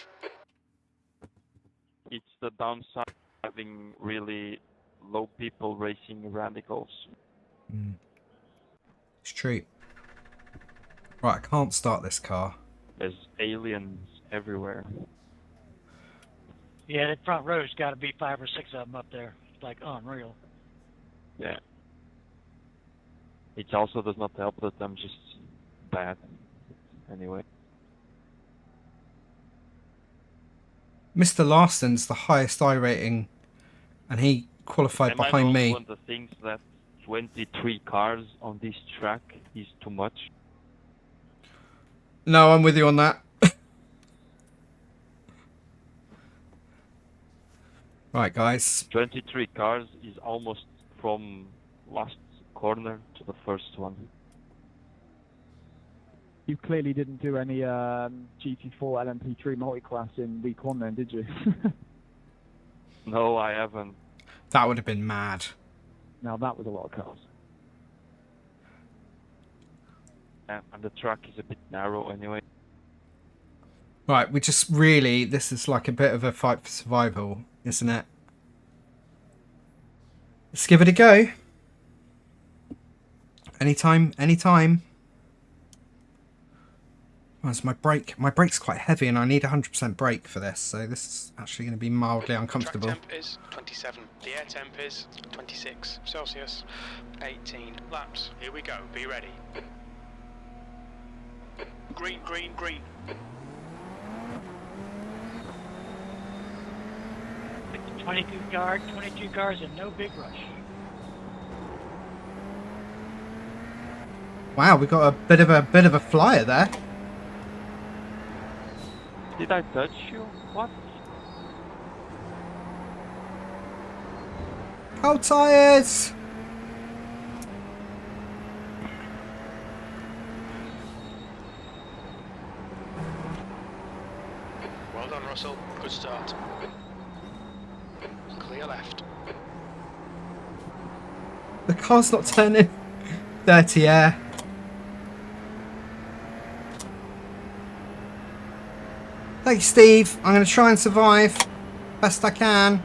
It's the downside of having really low people racing radicals. It's true. Right, I can't start this car. There's aliens everywhere. Yeah, that front row's got to be 5 or 6 of them up there. It's like unreal. Yeah. It also does not help that I'm just bad. Anyway. Mr. Larson's the highest iRating, and he qualified behind me. One of the things that 23 cars on this track is too much. No, I'm with you on that. Right, guys. 23 cars is almost from last corner to the first one. You clearly didn't do any GT4 LMP3 multi-class in week 1 then, did you? No, I haven't. That would have been mad. Now that was a lot of cars. And the track is a bit narrow anyway. Right, we just really... This is like a bit of a fight for survival, isn't it? Let's give it a go. Anytime, anytime. Where's my brake? My brake's quite heavy and I need 100% brake for this, so this is actually going to be mildly uncomfortable. Track temp is 27. The air temp is 26 Celsius. 18 laps. Here we go. Be ready. Green, green, green. Like 22 cars and no big rush. Wow, we got a bit of a flyer there. Did I touch you? What? Cold tires. Well done, Russell. Good start. Clear left. The car's not turning. Dirty air. Thanks, Steve. I'm going to try and survive best I can.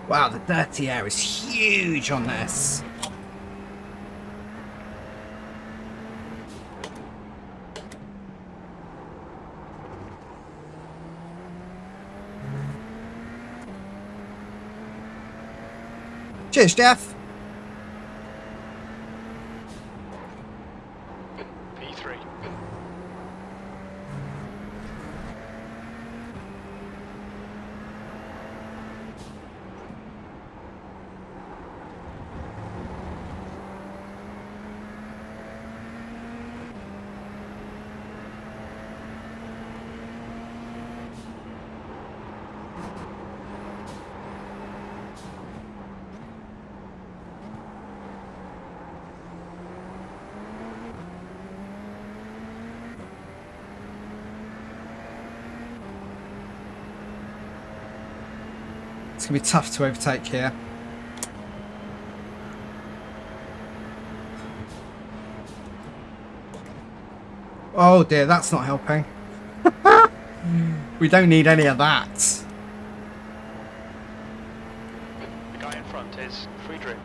Wow, the dirty air is huge on this. Cheers, Jeff. P3. It's going to be tough to overtake here. Oh dear, that's not helping. We don't need any of that. The guy in front is Friedrich.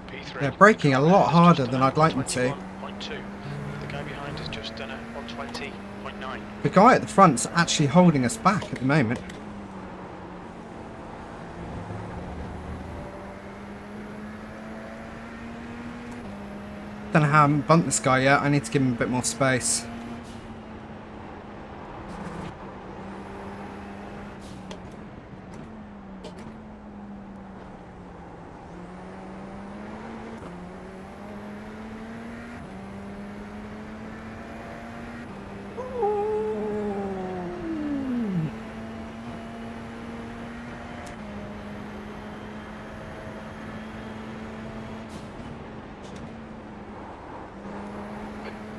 P3. They're braking a lot harder than I'd like them to. 21.2. The guy behind has just done it on 20.9. The guy at the front's actually holding us back at the moment. Don't know how I haven't bumped this guy yet. I need to give him a bit more space.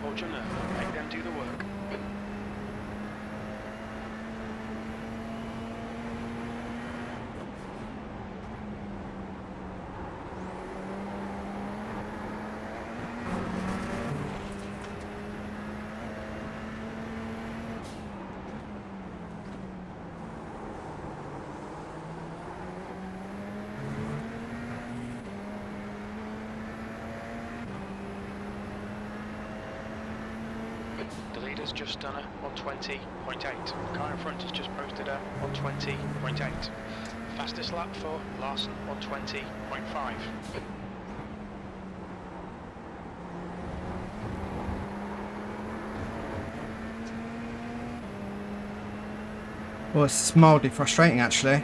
Oulton, make them do the work. The leader's just done it on 20.8. The car in front has just posted it on 20.8. Fastest lap for Larson on 20.5. Well, it's mildly frustrating actually.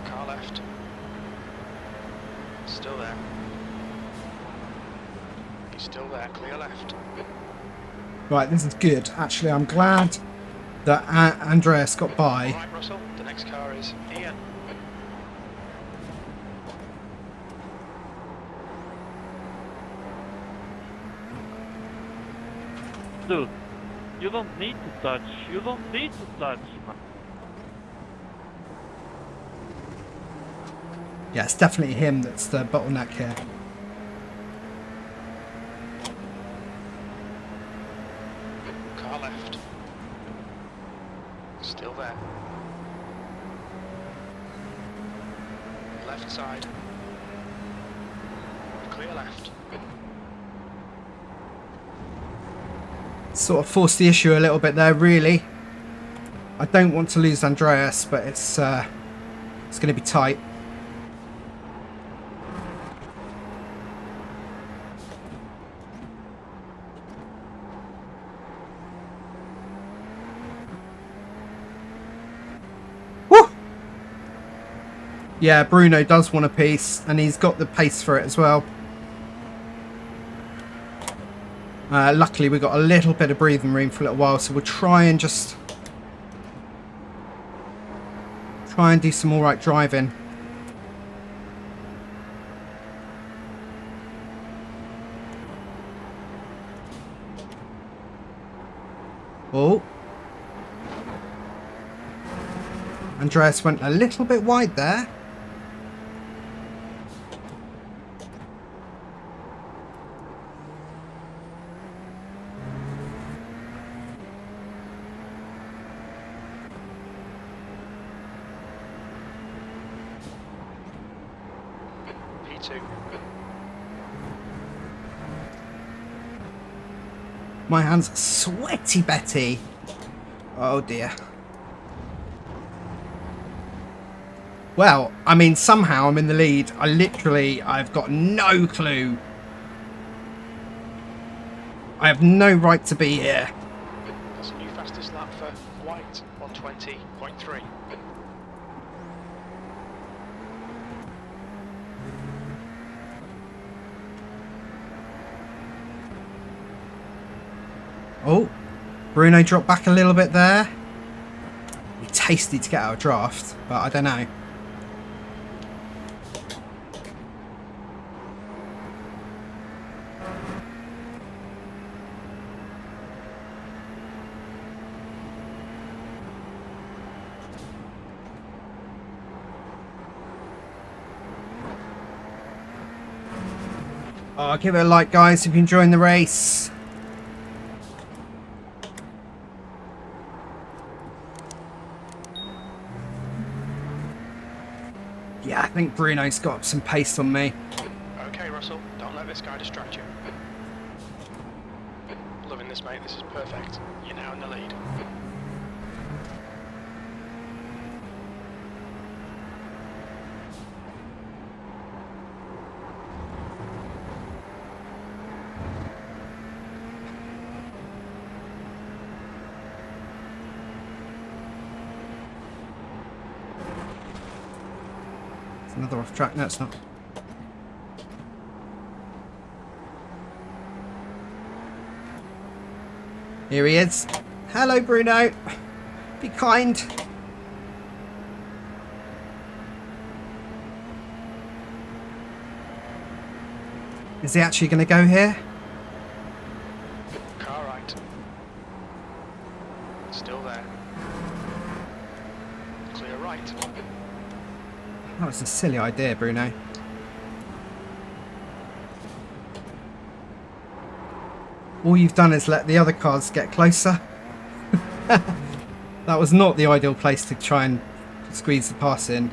Car left. Still there. He's still there, clear left. Right, this is good. Actually, I'm glad that Andreas got by. Alright, Russell, the next car is Ian. Dude, you don't need to touch. You don't need to touch, man. Yeah, it's definitely him that's the bottleneck here. Car left. Still there. Left side. Clear left. Sort of forced the issue a little bit there, really. I don't want to lose Andreas, but it's going to be tight. Woo! Yeah, Bruno does want a piece, and he's got the pace for it as well. Luckily, we got a little bit of breathing room for a little while, so we'll try and just do some all right driving. Oh, Andreas went a little bit wide there. P2. My hands are sweaty, Betty. Oh dear. Well, I mean, somehow I'm in the lead. I've got no clue. I have no right to be here. That's a new fastest lap for White on 20.3. Oh, Bruno dropped back a little bit there. Be tasty to get out of draft, but I don't know. Oh, give it a like, guys, if you're enjoying the race. Yeah, I think Bruno's got some pace on me. Okay, Russell, don't let this guy distract you. Loving this, mate. This is perfect. You're now in the lead. It's another off track. No, it's not. Here he is. Hello, Bruno. Be kind. Is he actually going to go here? Car right. Still there. Clear right. That was a silly idea, Bruno. All you've done is let the other cars get closer. That was not the ideal place to try and squeeze the pass in.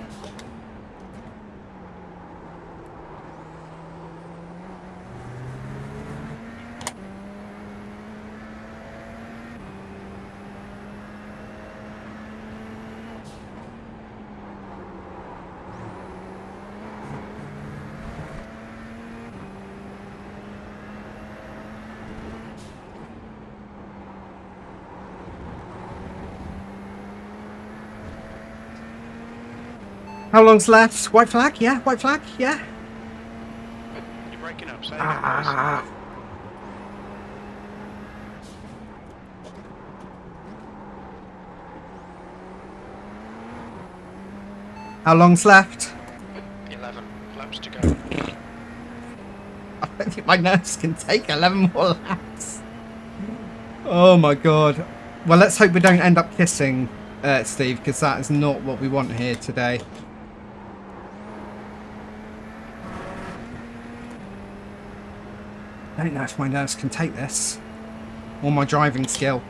How long's left? White flag? Yeah, white flag? Yeah. You're breaking up. Say again, please. How long's left? 11 laps to go. I don't think my nerves can take 11 more laps. Oh my god. Well, let's hope we don't end up kissing, Steve, because that is not what we want here today. I don't know if my nerves can take this. Or my driving skill.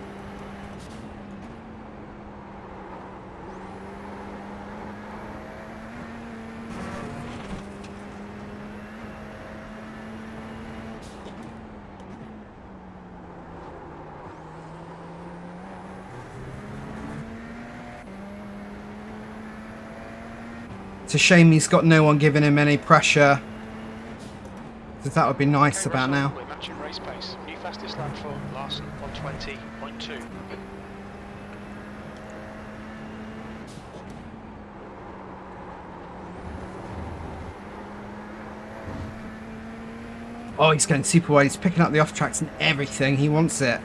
It's a shame he's got no one giving him any pressure. Because that would be nice Okay, about Russell, now. we're matching race pace. New fastest lap for Larson on 20.2. Oh, he's going super well. He's picking up the off tracks and everything. He wants it.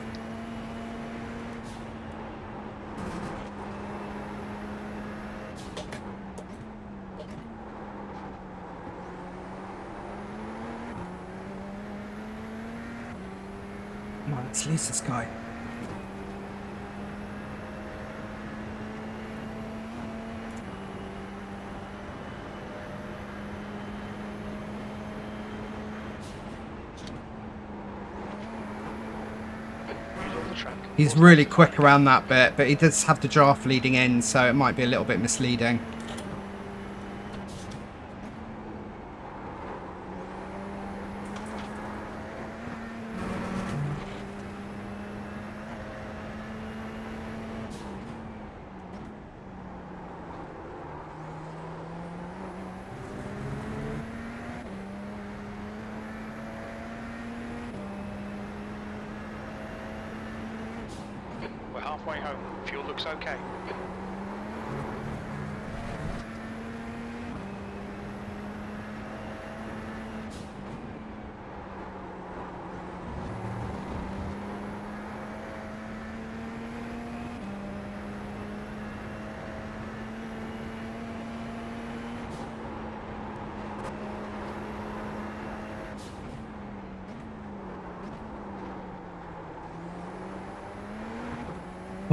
Come on, let's lose this guy. Middle of the track. He's really quick around that bit, but he does have the draft leading in, so it might be a little bit misleading. We're halfway home. Fuel looks okay.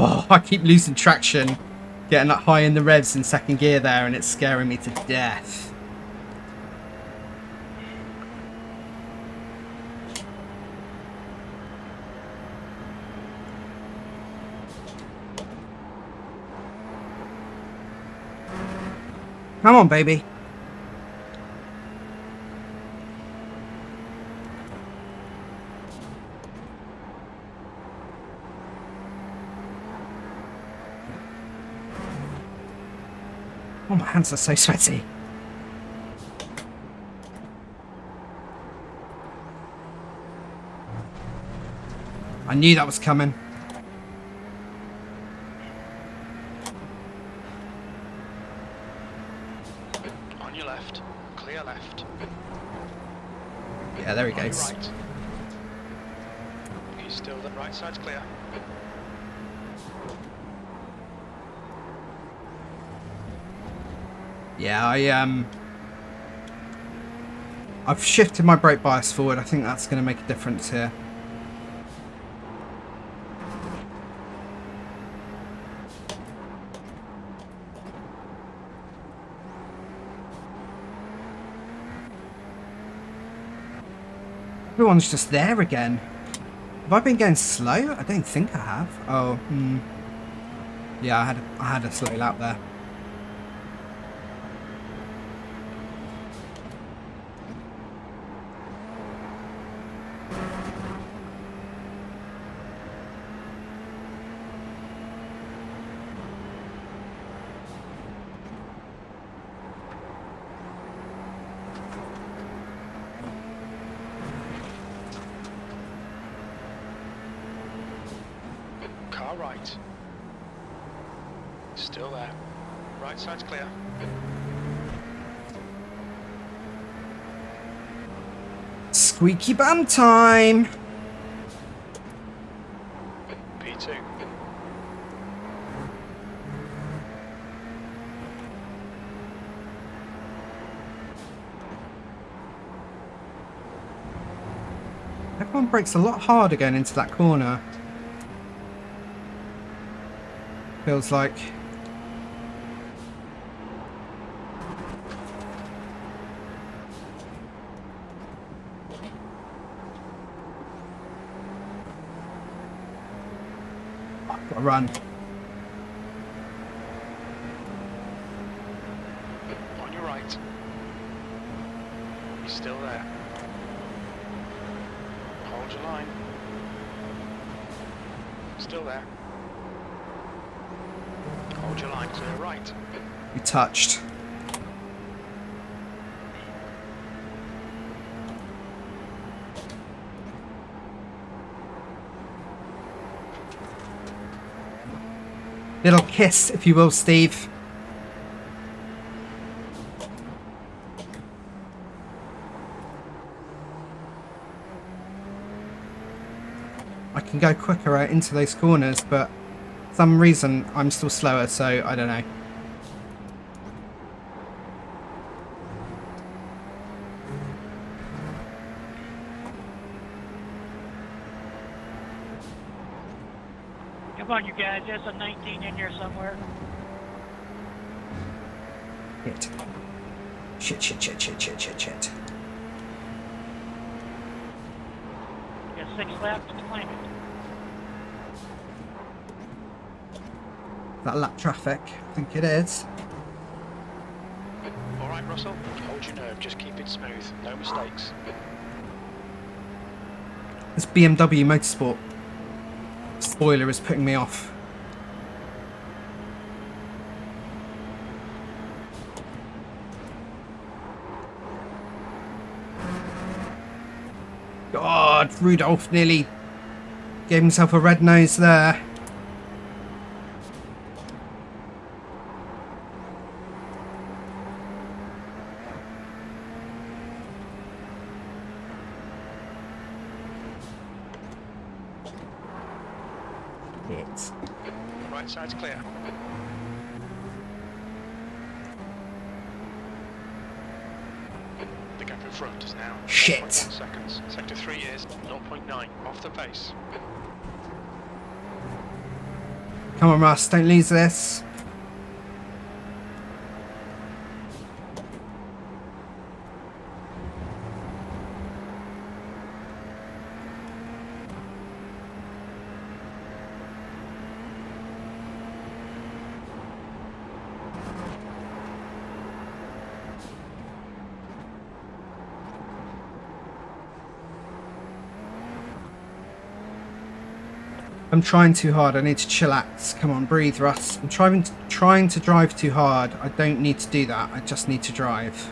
Oh, I keep losing traction, getting that high in the revs in second gear there, and it's scaring me to death. Come on, baby. Oh, my hands are so sweaty. I knew that was coming. On your left. Clear left. Yeah, there he On your goes. right. He's still the right side's clear. Yeah, I've shifted my brake bias forward. I think that's going to make a difference here. Everyone's just there again. Have I been going slow? I don't think I have. Oh, yeah, I had a slow lap there. Car right. Still there. Right side's clear. Squeaky bum time! P2. Everyone brakes a lot harder going into that corner. Feels like. I've got to run. On your right. He's still there. Hold your line. Still there. Hold your line, clear right. We touched. Little kiss, if you will, Steve. I can go quicker out into those corners, but for some reason I'm still slower, so I don't know. Come on, you guys. There's a 19 in here somewhere. Shit. Shit. You got 6 laps to claim it. That lap traffic, I think it is. Alright, Russell. Hold your nerve. Just keep it smooth. No mistakes. This BMW Motorsport spoiler is putting me off. God, Rudolph nearly gave himself a red nose there. Right side's clear. The gap in front is now Shit. 0.1 seconds. Sector 3 is 0.9 off the pace. Come on, Russ, don't lose this. I'm trying too hard. I need to chillax. Come on, breathe, Russ. I'm trying to drive too hard. I don't need to do that. I just need to drive.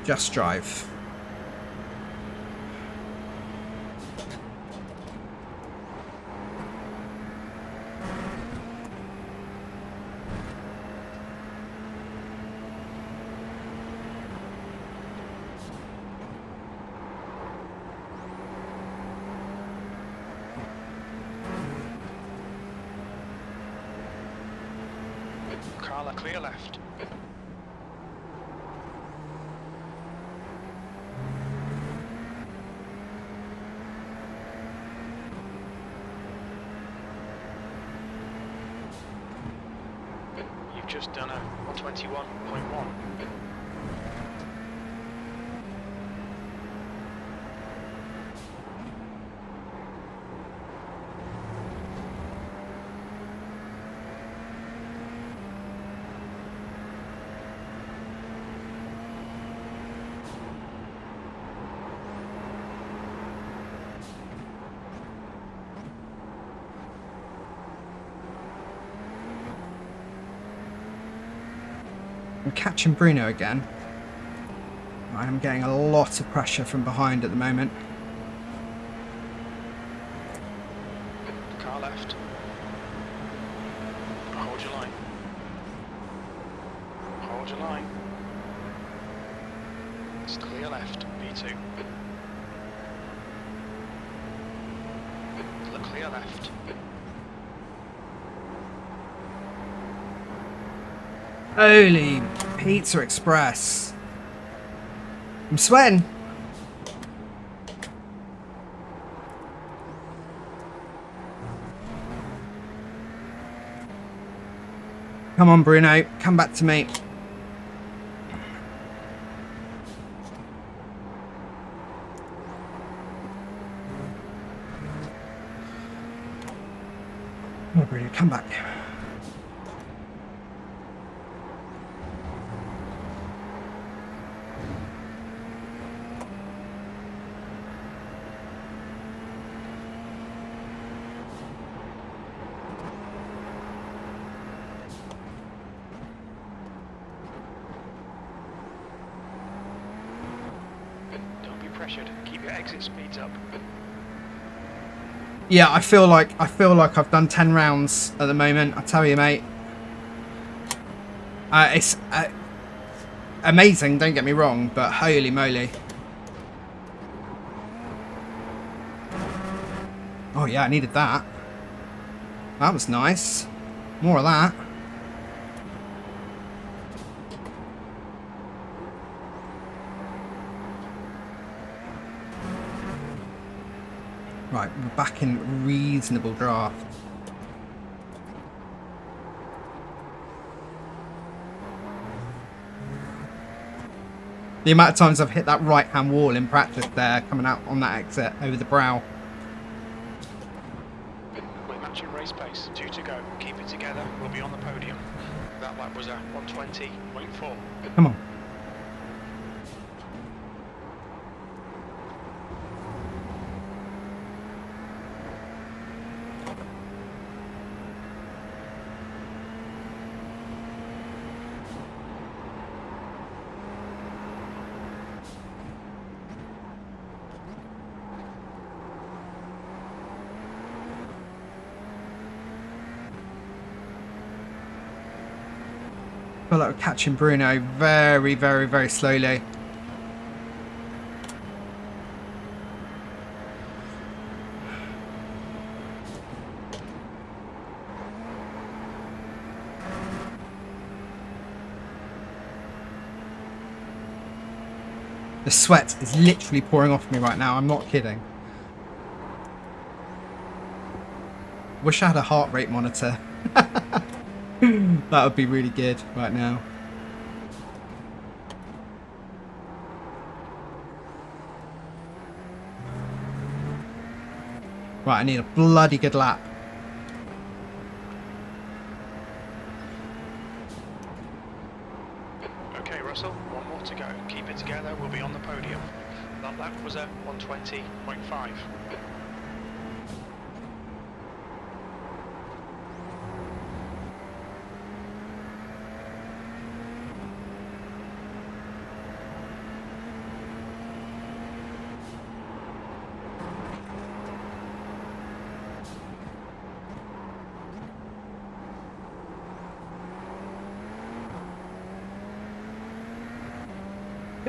Just drive. Carla, clear left. You've just done a 121.1. I'm catching Bruno again. I'm getting a lot of pressure from behind at the moment. Car left. Hold your line. Hold your line. It's clear left, B2. Look clear left. Holy Pizza Express. I'm sweating. Come on, Bruno. Come back to me. Come on, Bruno. Come back. Pressured. Keep your exit speeds up. Yeah, I feel like I've done 10 rounds at the moment. I tell you, mate. It's amazing. Don't get me wrong, but holy moly! Oh yeah, I needed that. That was nice. More of that. Right, we're back in reasonable draft. The amount of times I've hit that right-hand wall in practice there, coming out on that exit over the brow. We're matching race pace. 2 to go. Keep it together. We'll be on the podium. That lap was a 120.4. Come on. I feel like we're catching Bruno very, very, very slowly. The sweat is literally pouring off me right now. I'm not kidding. Wish I had a heart rate monitor. That would be really good right now. Right, I need a bloody good lap. Okay, Russell, one more to go. Keep it together, we'll be on the podium. That lap was a 120.5.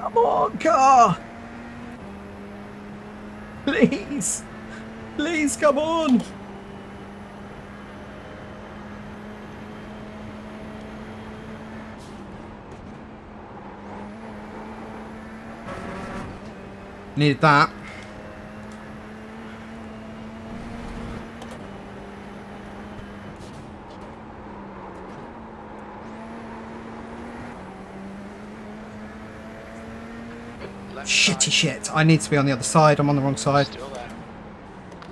Come on, car! Please! Please, come on! Needed that. Left Shitty side. shit. I need to be on the other side. I'm on the wrong side. Still there.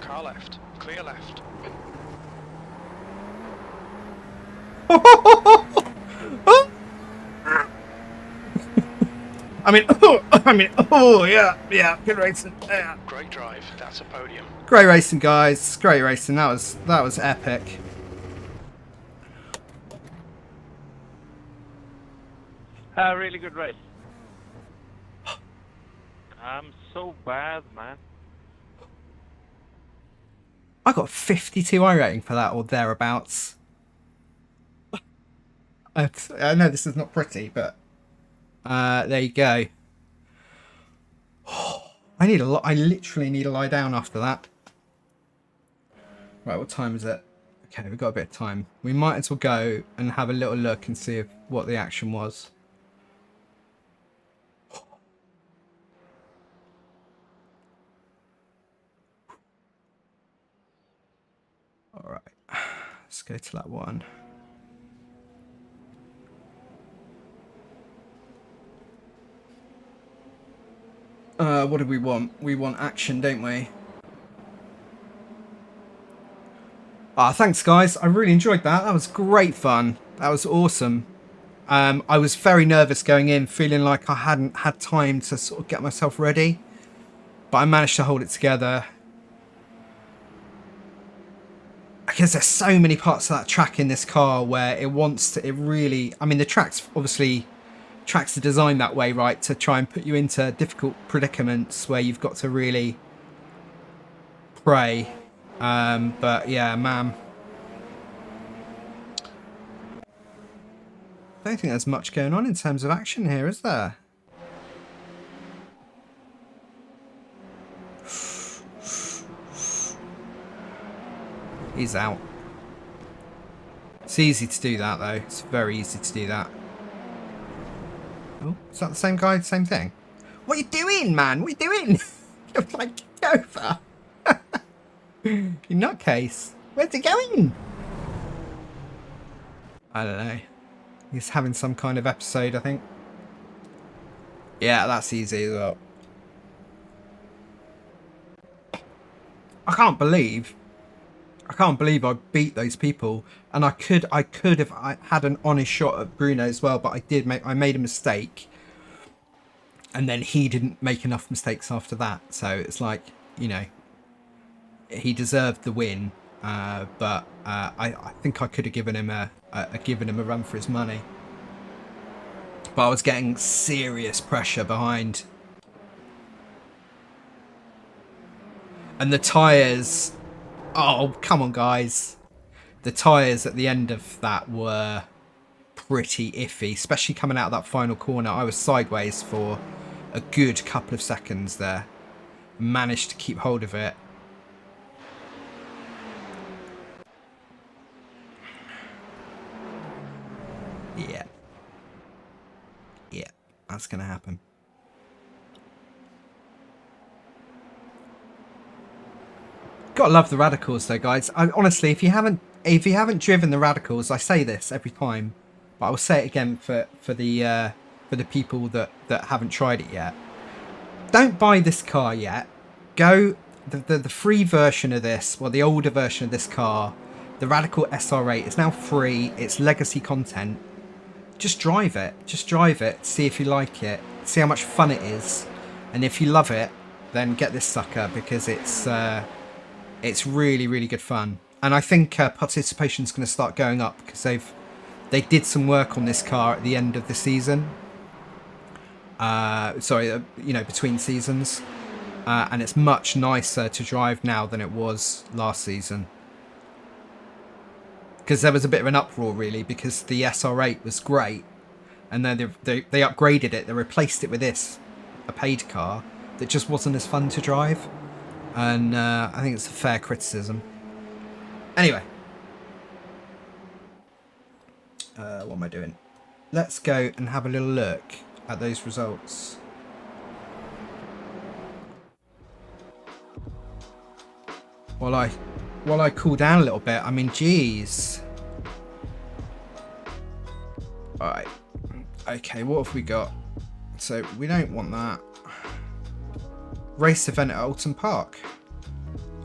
Car left. Clear left. Oh, yeah, good racing. Yeah. Great drive. That's a podium. Great racing, guys. Great racing. That was epic. Really good race. I'm so bad, man. I got 52 iRating for that or thereabouts. I know this is not pretty, but there you go. I need a lot. I literally need to lie down after that. Right, what time is it? Okay, we've got a bit of time. We might as well go and have a little look and see what the action was. All right, let's go to that one. What do we want? We want action, don't we? Ah, thanks guys. I really enjoyed that. That was great fun. That was awesome. I was very nervous going in, feeling like I hadn't had time to sort of get myself ready. But I managed to hold it together. Because there's so many parts of that track in this car where it wants to, it really, I mean the track's obviously, tracks are designed that way, right, to try and put you into difficult predicaments where you've got to really pray. But yeah, man. I don't think there's much going on in terms of action here, is there? He's out. It's easy to do that though. It's very easy to do that. Oh, is that the same guy? Same thing? What are you doing, man? What are you doing? You're like, get over. You nutcase. Where's he going? I don't know. He's having some kind of episode, I think. Yeah, that's easy as well. I can't believe I beat those people, and I could have had an honest shot at Bruno as well, but I made a mistake, and then he didn't make enough mistakes after that. So it's like, you know, he deserved the win, but I think I could have given him a run for his money. But I was getting serious pressure behind, and the tyres. Oh, come on, guys. The tyres at the end of that were pretty iffy, especially coming out of that final corner. I was sideways for a good couple of seconds there. Managed to keep hold of it. Yeah. Yeah, that's going to happen. Gotta love the radicals though, guys. Honestly, if you haven't driven the radicals, I say this every time, but I will say it again for the people that haven't tried it yet. Don't buy this car yet. Go the free version of this, well, the older version of this car, the Radical SR8 is now free. It's legacy content. Just drive it. Just drive it. See if you like it. See how much fun it is, and if you love it, then get this sucker because it's really, really good fun. And I think participation is going to start going up because they did some work on this car at the end of the season. Between seasons. And it's much nicer to drive now than it was last season. Because there was a bit of an uproar, really, because the SR8 was great. And then they upgraded it. They replaced it with this, a paid car that just wasn't as fun to drive. And I think it's a fair criticism. Anyway. What am I doing? Let's go and have a little look at those results. While I cool down a little bit, I mean, geez. Alright. Okay, what have we got? So, we don't want that. Race event at Oulton Park.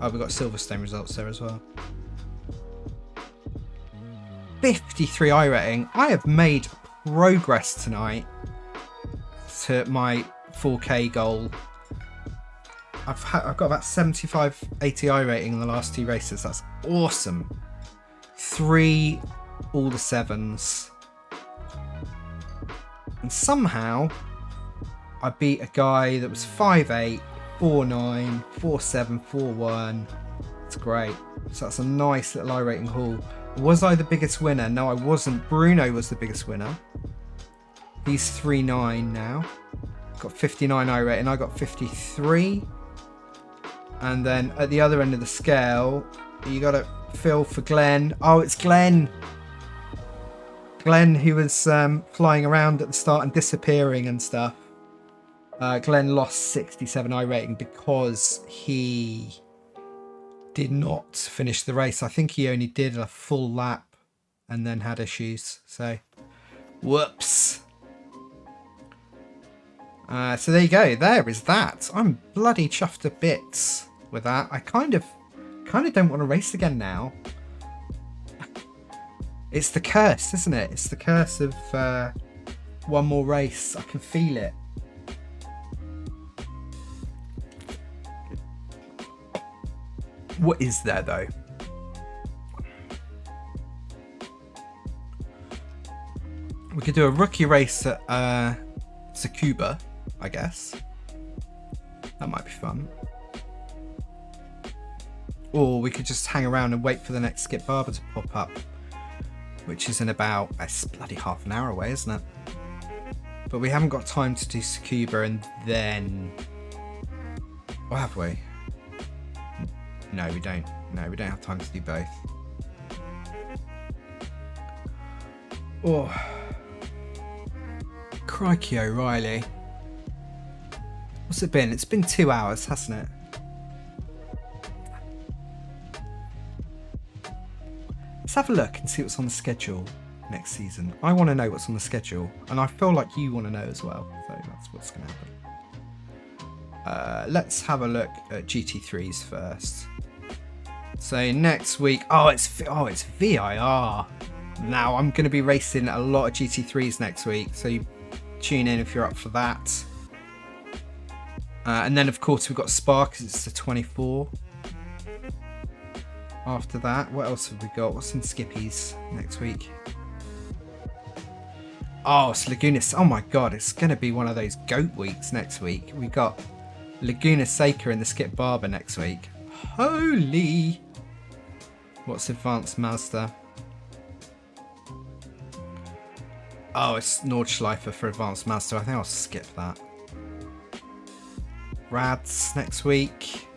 Oh, we've got Silverstone results there as well. 53 iRating. I have made progress tonight to my 4K goal. I've got about 75, 80 iRating in the last 2 races. That's awesome. 3 all the 7s. And somehow I beat a guy that was 5'8", 4'9", 4'7", 4'1". It's great. So that's a nice little iRating haul. Was I the biggest winner? No, I wasn't. Bruno was the biggest winner. He's 3'9" now. Got 59 iRating. I got 53. And then at the other end of the scale, you got to feel for Glenn. Oh, it's Glenn. Glenn, who was flying around at the start and disappearing and stuff. Glenn lost 67 iRating because he did not finish the race. I think he only did a full lap and then had issues. So, whoops. So there you go. There is that. I'm bloody chuffed to bits with that. I kind of don't want to race again now. It's the curse, isn't it? It's the curse of one more race. I can feel it. What is there though? We could do a rookie race at Tsukuba, I guess. That might be fun. Or we could just hang around and wait for the next Skip Barber to pop up, which is in about, it's bloody half an hour away, isn't it? But we haven't got time to do Tsukuba and then, or have we? No, we don't. No, we don't have time to do both. Oh. Crikey O'Reilly. What's it been? It's been 2 hours, hasn't it? Let's have a look and see what's on the schedule next season. I want to know what's on the schedule, and I feel like you want to know as well. So that's what's going to happen. Let's have a look at GT3s first. So next week, it's VIR. Now I'm going to be racing a lot of GT3s next week, so you tune in if you're up for that. And then of course we've got Spa because it's the 24. After that, what else have we got? What's in Skippies next week? Oh, it's Laguna. Oh my god, it's going to be one of those goat weeks next week. We got Laguna Seca in the Skip Barber next week. Holy! What's Advanced Mazda? Oh, it's Nordschleifer for Advanced Mazda. I think I'll skip that. Rads next week.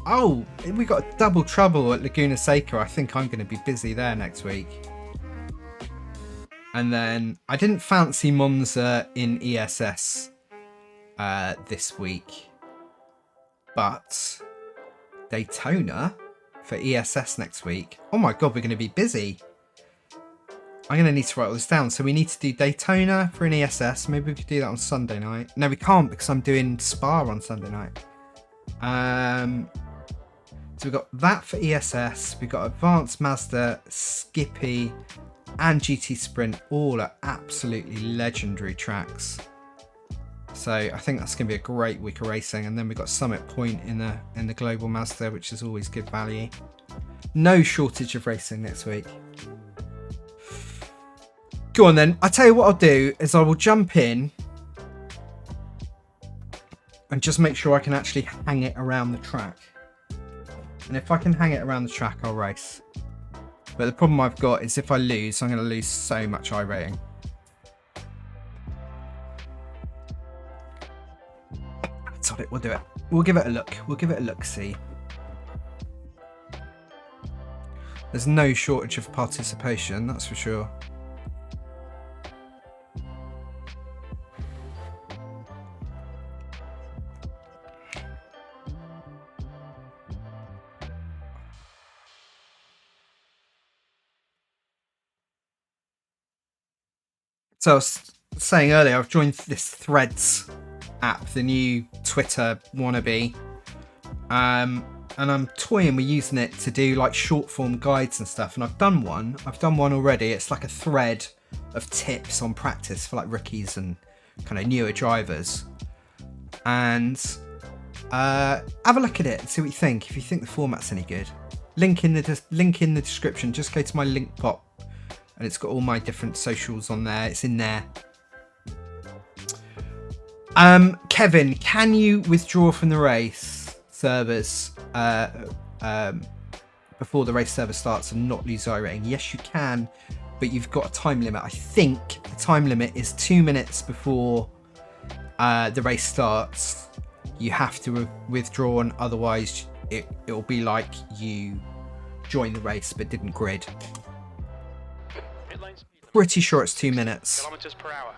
Oh, we got double trouble at Laguna Seca. I think I'm going to be busy there next week. And then I didn't fancy Monza in ESS this week. But Daytona for ESS next week. Oh my god, we're going to be busy. I'm going to need to write all this down. So we need to do Daytona for an ESS. Maybe we could do that on Sunday night. No, we can't because I'm doing Spa on Sunday night. So we've got that for ESS. We've got Advanced Mazda, Skippy, and GT Sprint. All are absolutely legendary tracks. So I think that's going to be a great week of racing. And then we've got Summit Point in the Global Mazda, which is always good value. No shortage of racing next week. Go on then. I'll tell you what I'll do is I will jump in and just make sure I can actually hang it around the track. And if I can hang it around the track, I'll race. But the problem I've got is if I lose, I'm going to lose so much iRating. That's on it. We'll do it. We'll give it a look. We'll give it a look. See. There's no shortage of participation. That's for sure. So I was saying earlier, I've joined this Threads app, the new Twitter wannabe, and I'm toying with using it to do like short form guides and stuff. And I've done one already. It's like a thread of tips on practice for like rookies and kind of newer drivers. And have a look at it and see what you think. If you think the format's any good, link in the description. Just go to my link pop. And it's got all my different socials on there. It's in there. Kevin, can you withdraw from the race servers before the race server starts and not lose iRating? Yes, you can, but you've got a time limit. I think the time limit is 2 minutes before the race starts. You have to withdraw, and otherwise it'll be like you joined the race but didn't grid. Pretty sure it's 2 minutes. Kilometers per hour.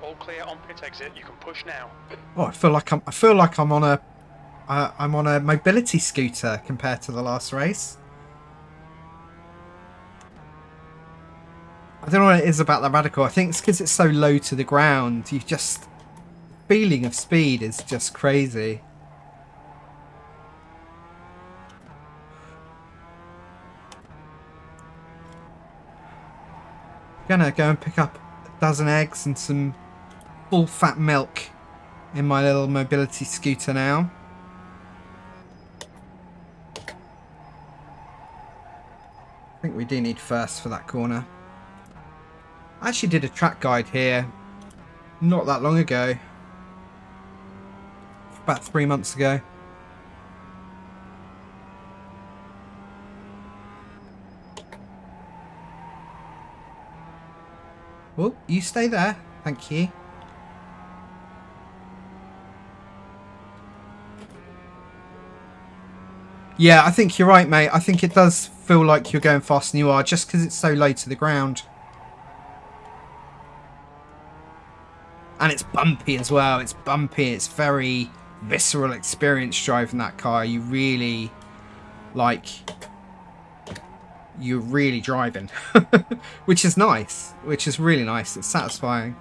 All clear on pit exit. You can push now. Oh, I feel like I'm on a mobility scooter compared to the last race. I don't know what it is about that Radical. I think it's because it's so low to the ground. You just, the feeling of speed is just crazy. Gonna go and pick up a dozen eggs and some full fat milk in my little mobility scooter now. I think we do need first for that corner. I actually did a track guide here not that long ago, about 3 months ago. Oh, you stay there. Thank you. Yeah, I think you're right, mate. I think it does feel like you're going faster than you are just because it's so low to the ground. And it's bumpy as well. It's bumpy. It's very visceral experience driving that car. You really, like... You're really driving, which is nice, which is really nice. It's satisfying.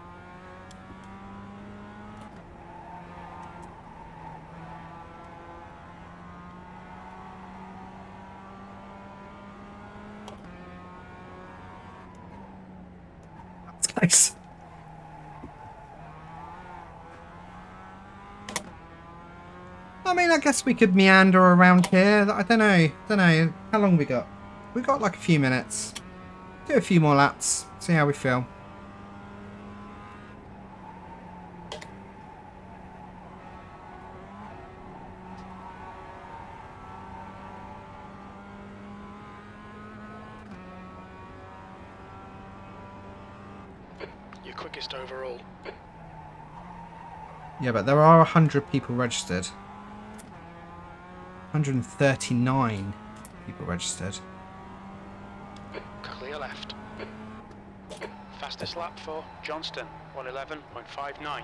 That's nice. I mean, I guess we could meander around here. I don't know. How long we got? We've got like a few minutes. Do a few more laps. See how we feel. You're quickest overall. Yeah, but there are 100 people registered. 139 people registered. Clear left. Fastest lap for Johnston, 111.59.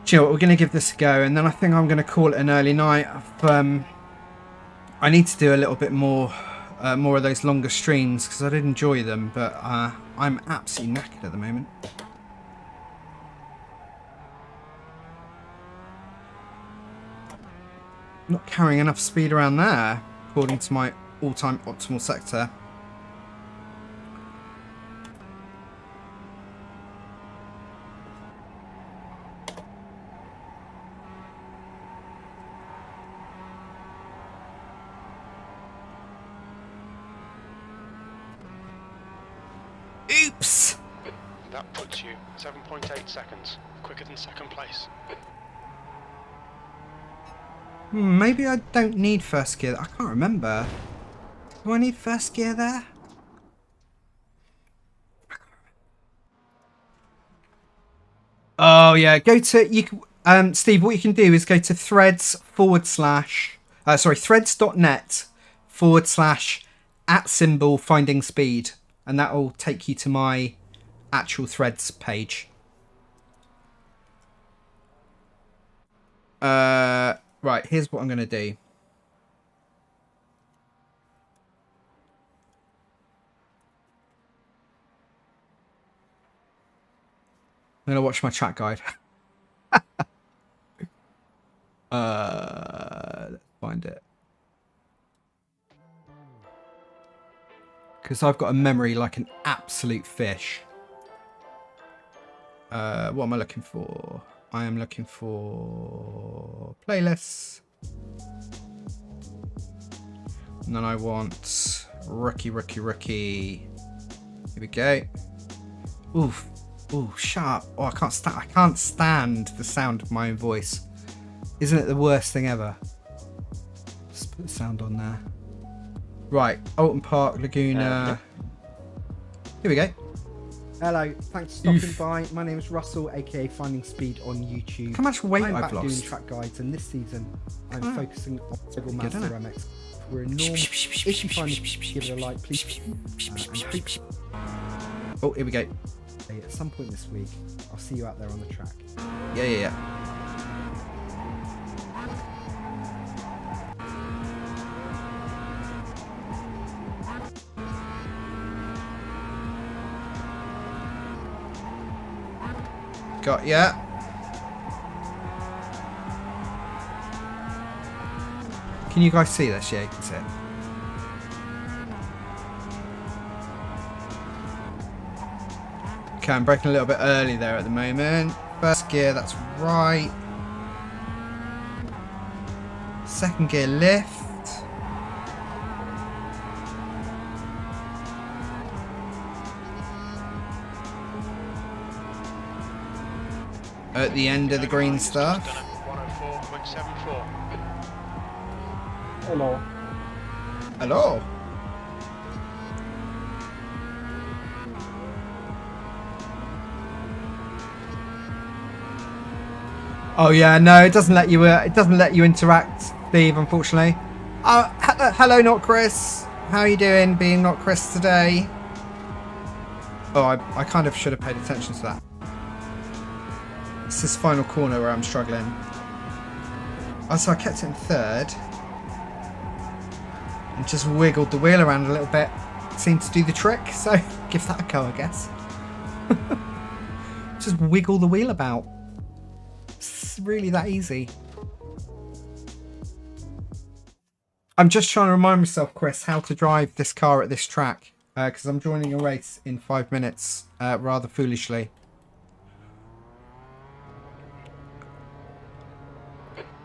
Do you know what, we're going to give this a go, and then I think I'm going to call it an early night. I need to do a little bit more of those longer streams because I did enjoy them, but I'm absolutely knackered at the moment. Not carrying enough speed around there, according to my all-time optimal sector. Oops! That puts you 7.8 seconds, quicker than second place. Maybe I don't need first gear. I can't remember. Do I need first gear there? Oh yeah, go to you. Steve, what you can do is go to threads.net/@symbol finding speed, and that will take you to my actual threads page. Right, here's what I'm gonna do. I'm gonna watch my track guide. Let's find it. Because I've got a memory like an absolute fish. What am I looking for? I am looking for playlists. And then I want rookie. Here we go. Oof. Ooh, shut up. Oh, I can't stand the sound of my own voice. Isn't it the worst thing ever? Just put the sound on there. Right, Oulton Park, Laguna. Here we go. Hello, thanks for stopping by. My name is Russell, aka Finding Speed on YouTube. How much weight I've lost? I'm back doing track guides, and this season I'm focusing on several Mazda MX. We're enormous. If you find it, give it a like, please. Oh, here we go. At some point this week, I'll see you out there on the track. Yeah. Got ya. Can you guys see this? Yeah, you can see it. Okay, I'm braking a little bit early there at the moment. First gear, that's right. Second gear, lift. At the end of the green stuff. 104.74. Hello. Hello. Oh yeah, no, it doesn't let you. It doesn't let you interact, Steve. Unfortunately. Hello, not Chris. How are you doing, being not Chris today? Oh, I kind of should have paid attention to that. It's this final corner where I'm struggling. Oh, so I kept it in third and just wiggled the wheel around a little bit. It seemed to do the trick, so give that a go, I guess. Just wiggle the wheel about. It's really that easy. I'm just trying to remind myself, Chris, how to drive this car at this track, because I'm joining a race in 5 minutes, rather foolishly.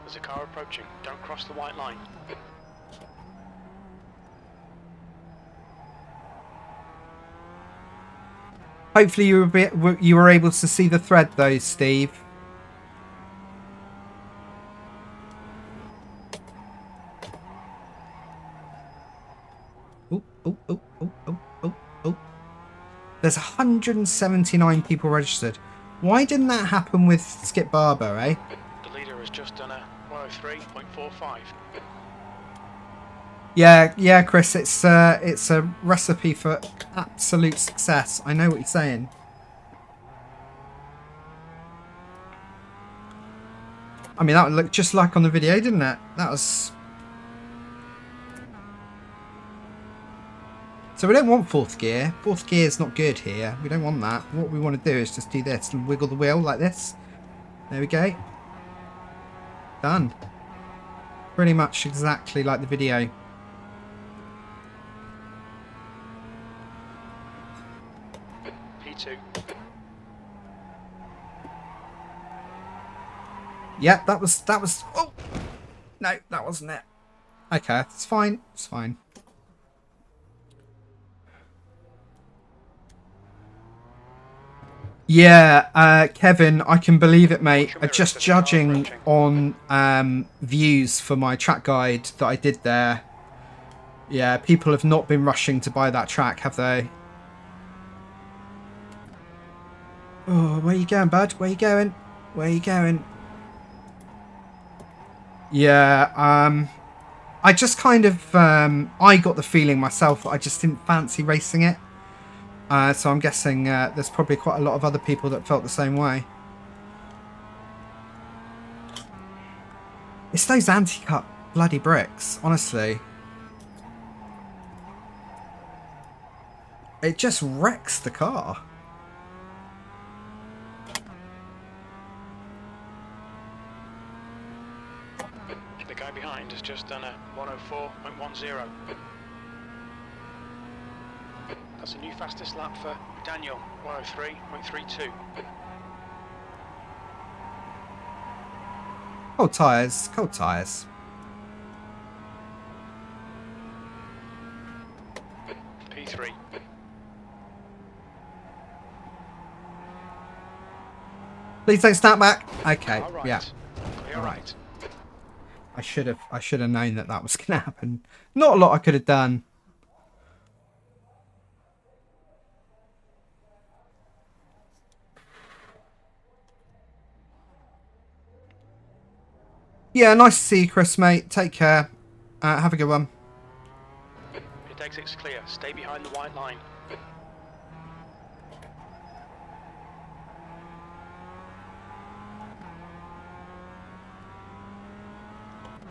There's a car approaching. Don't cross the white line. Hopefully you were able to see the thread though, Steve. Oh. There's 179 people registered. Why didn't that happen with Skip Barber, eh? The leader has just done a 103.45. Yeah, Chris, it's a recipe for absolute success. I know what you're saying. I mean, that looked just like on the video, didn't it? That was... So we don't want fourth gear. Fourth gear is not good here. We don't want that. What we want to do is just do this and wiggle the wheel like this. There we go. Done. Pretty much exactly like the video. P2. Yeah, that was. Oh no, that wasn't it. Okay, it's fine. It's fine. Yeah, Kevin, I can believe it, mate. Just judging on views for my track guide that I did there. Yeah, people have not been rushing to buy that track, have they? Oh, where you going, bud? Where you going? Where you going? Yeah, I just kind of, I got the feeling myself that I just didn't fancy racing it. So I'm guessing there's probably quite a lot of other people that felt the same way. It's those anti-cut bloody bricks, honestly. It just wrecks the car. The guy behind has just done a 104.10. That's a new fastest lap for Daniel, 103.32. Cold tyres, cold tyres. P3. Please don't snap back. Okay, All right. yeah. All right. I should have known that that was going to happen. Not a lot I could have done. Yeah, nice to see you, Chris, mate. Take care. Have a good one. Pit exit's clear. Stay behind the white line.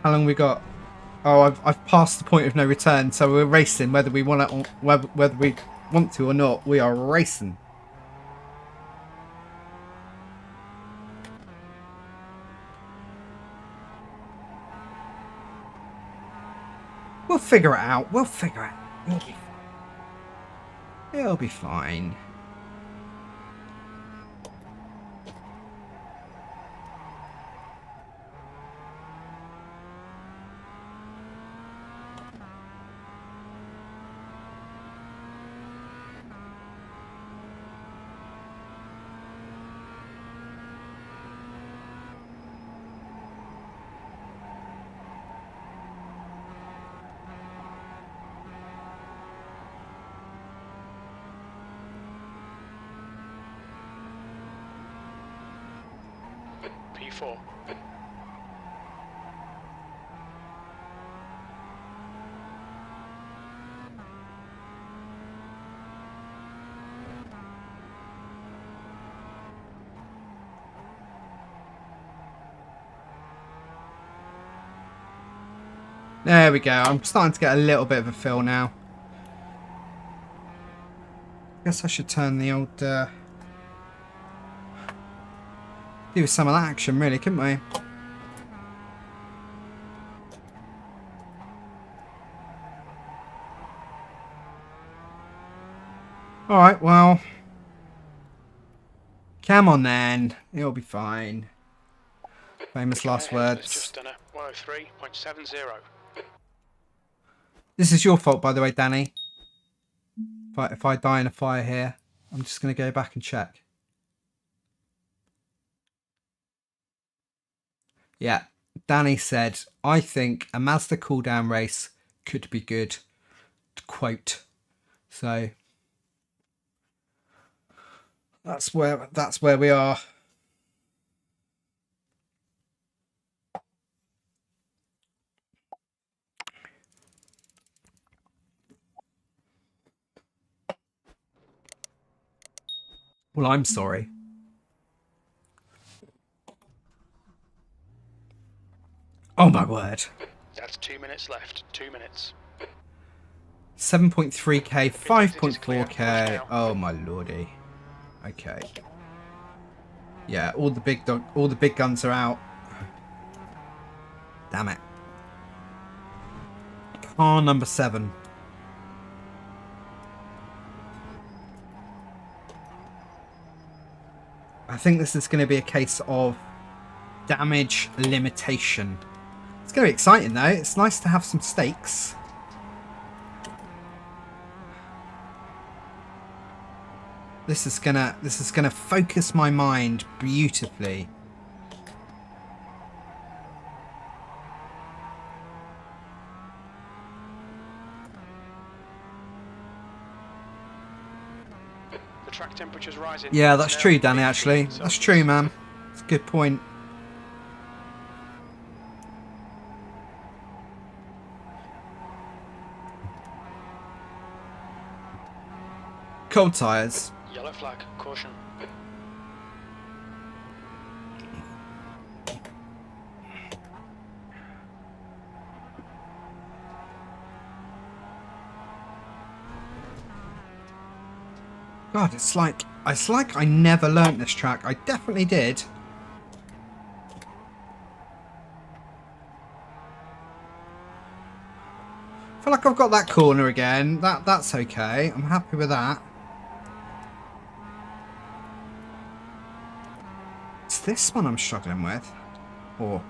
How long we got? Oh, I've passed the point of no return, so we're racing whether we want to, whether we want to or not. We are racing. We'll figure it out. We'll figure it out. It'll be fine. P4. There we go. I'm starting to get a little bit of a feel now. Guess I should turn the old... do some of that action, really, couldn't we? Alright, well... Come on, then. It'll be fine. Famous last words. Just done a 103.70. This is your fault, by the way, Danny. If I die in a fire here, I'm just going to go back and check. Yeah, Danny said, I think a Mazda cooldown race could be good. Quote. So that's where we are. Well, I'm sorry. Oh my word. That's 2 minutes left. 2 minutes. 7.3k, 5.4k. Oh my lordy. Okay. Yeah, all the big guns are out. Damn it. Car number 7. I think this is going to be a case of damage limitation. It's going to be exciting though. It's nice to have some stakes. This is gonna focus my mind beautifully. The track temperature's rising. Yeah, It's that's now true, Danny, 15 actually. That's Celsius. true, man. It's a good point. Cold tyres. Yellow flag, caution. God, it's like I never learnt this track. I definitely did. I feel like I've got that corner again. That's okay. I'm happy with that. It's this one I'm struggling with. Or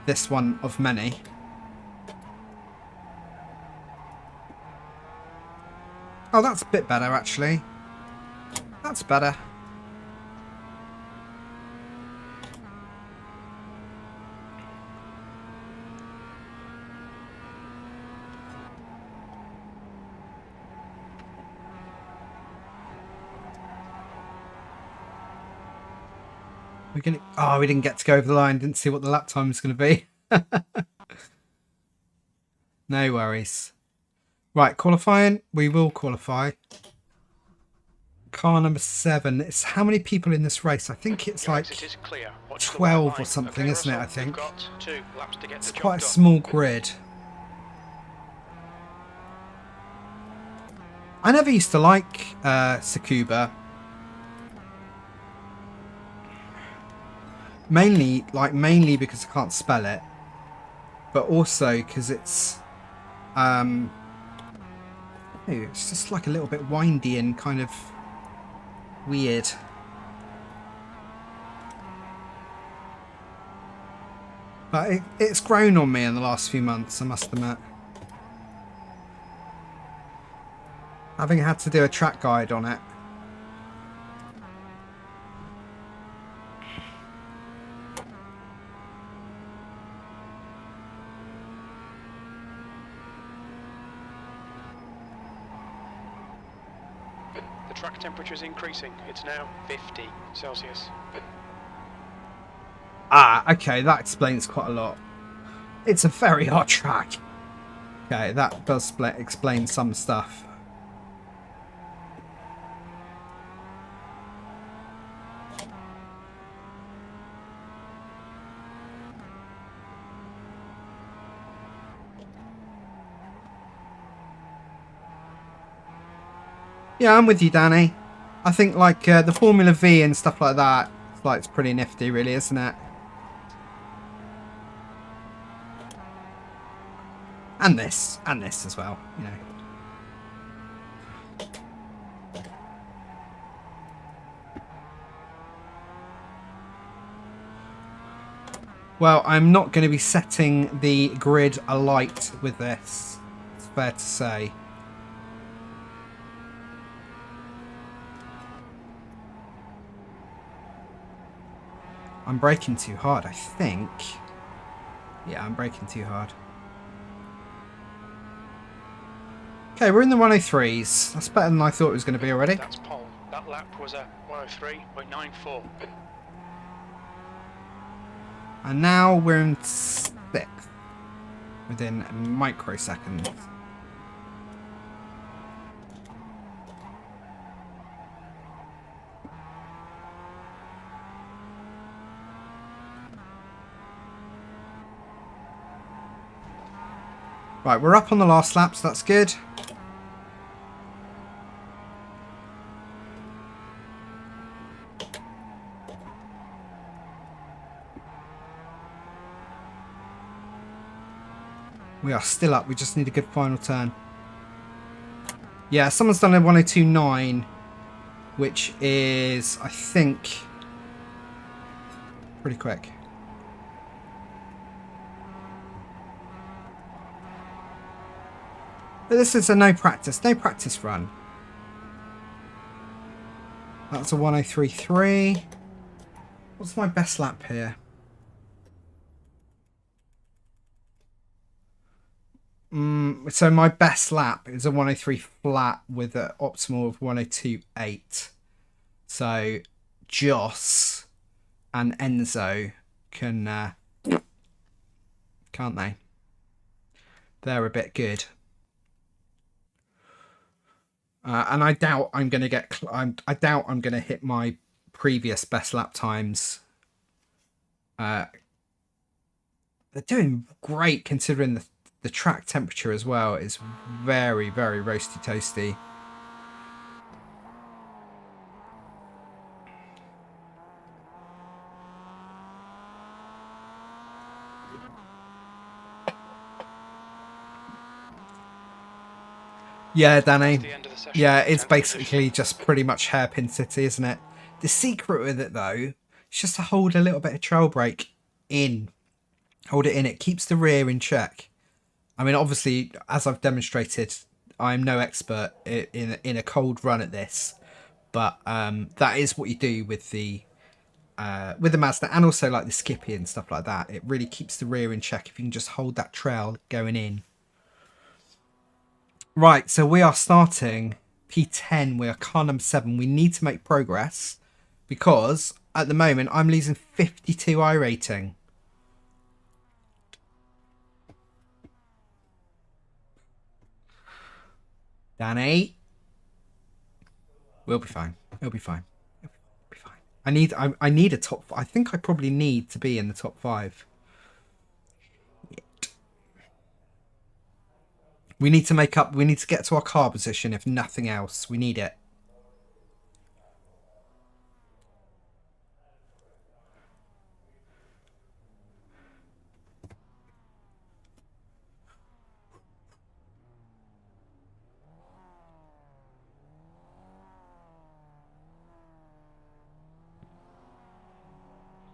this one of many. Oh, that's a bit better, actually. That's better. We're gonna. Oh, we didn't get to go over the line. Didn't see what the lap time was going to be. No worries. Right, qualifying. We will qualify. Car number 7. It's how many people in this race? I think it's Your like exit is clear. Watch the 12 white or line. something, Okay, isn't it? I Russell, think. you've got 2 laps to get It's the job quite a done. small grid. I never used to like Tsukuba. Mainly because I can't spell it, but also because it's just like a little bit windy and kind of weird. But it's grown on me in the last few months, I must admit. Having had to do a track guide on it. The track temperature is increasing. It's now 50 Celsius. Ah, okay, that explains quite a lot. It's a very hot track. Okay, that does explain some stuff. Yeah, I'm with you, Danny. I think like the Formula V and stuff like that, it's pretty nifty, really, isn't it? And this as well, you know. Well, I'm not going to be setting the grid alight with this. It's fair to say. I'm braking too hard, I think. Yeah, I'm braking too hard. Okay, we're in the 103s. That's better than I thought it was going to be already. That's pole. That lap was a 103.94. And now we're in 6th. Within microseconds. Right, we're up on the last lap, so that's good. We are still up, we just need a good final turn. Yeah, someone's done a 102.9, which is, I think, pretty quick. But this is a no practice run. That's a 103.3. What's my best lap here? So my best lap is a 103 flat with an optimal of 102.8. So Joss and Enzo can, can't they? They're a bit good. And I doubt I'm going to get... I doubt I'm going to hit my previous best lap times. They're doing great considering the track temperature as well is very, very roasty toasty. Yeah, Danny. Yeah, it's basically just pretty much hairpin city, isn't it? The secret with it, though, is just to hold a little bit of trail brake in. Hold it in. It keeps the rear in check. I mean, obviously, as I've demonstrated, I'm no expert in a cold run at this. But that is what you do with the Mazda and also like the Skippy and stuff like that. It really keeps the rear in check if you can just hold that trail going in. Right, so we are starting P10. We are car number 7. We need to make progress because at the moment I'm losing 52 iRating. Danny, we'll be fine. We'll be fine. We'll be fine. I need a top. I think I probably need to be in the top 5. We need to make up. We need to get to our car position. If nothing else, we need it.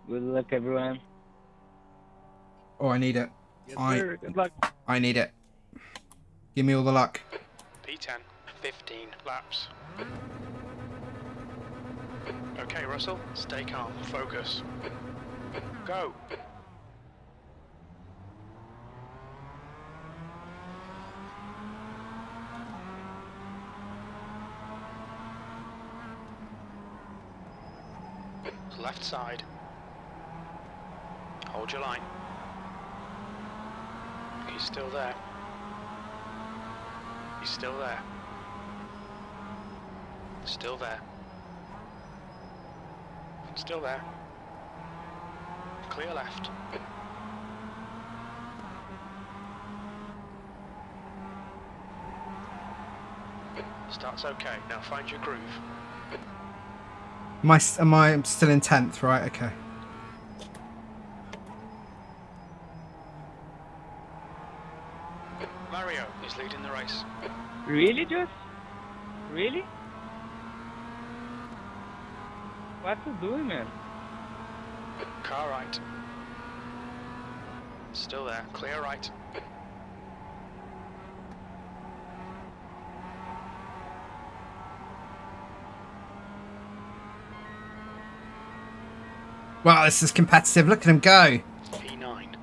Good luck, everyone. Oh, I need it. Yes, sir. Good luck. I need it. Give me all the luck. P10, 15 laps. Okay, Russell, stay calm, focus. Go. Left side. Hold your line. He's still there. He's still there. Still there. Still there. Clear left. Starts okay. Now find your groove. Am I still in 10th? Right. Okay. Mario is leading the race. Really, Josh? Really? What you doing, man? Car right. Still there. Clear right. Wow, this is competitive. Look at him go. P9.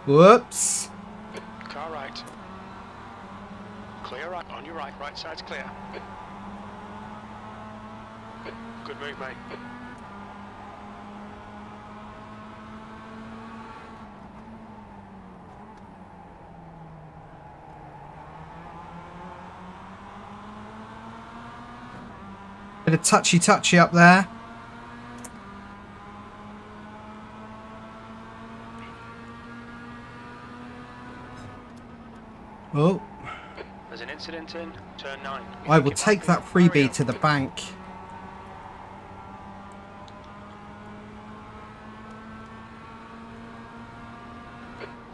Whoops. Car right. Clear right. On your right. Right side's clear. Good move, mate. Bit of touchy up there. Oh. There's an incident in turn 9. I will take that freebie to the bank.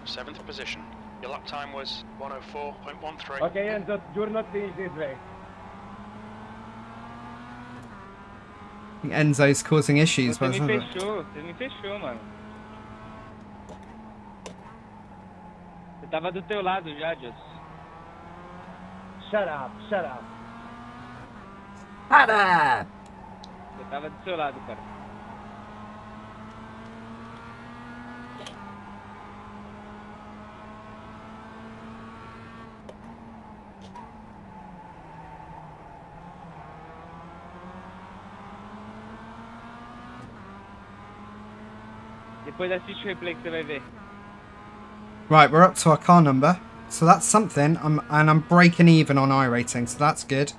Seventh position. Your lap time was 104.13. Okay, and you're not finished this race. I think Enzo's causing issues. Você me fechou, man. tava do teu lado já, Just. Shut up, shut up. Eu tava do seu lado, cara. Depois assiste o replay que você vai ver. Right, we're up to our car number. So that's something. I'm breaking even on iRating, so that's good.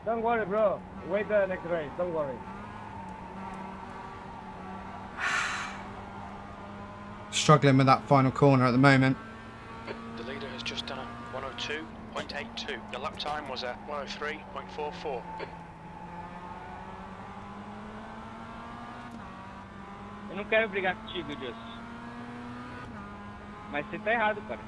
Don't worry, bro. Wait the next race, don't worry. Struggling with that final corner at the moment. The leader has just done a 102.82. The lap time was at 103.44. Eu não quero brigar contigo, Just. Mas você tá errado, cara.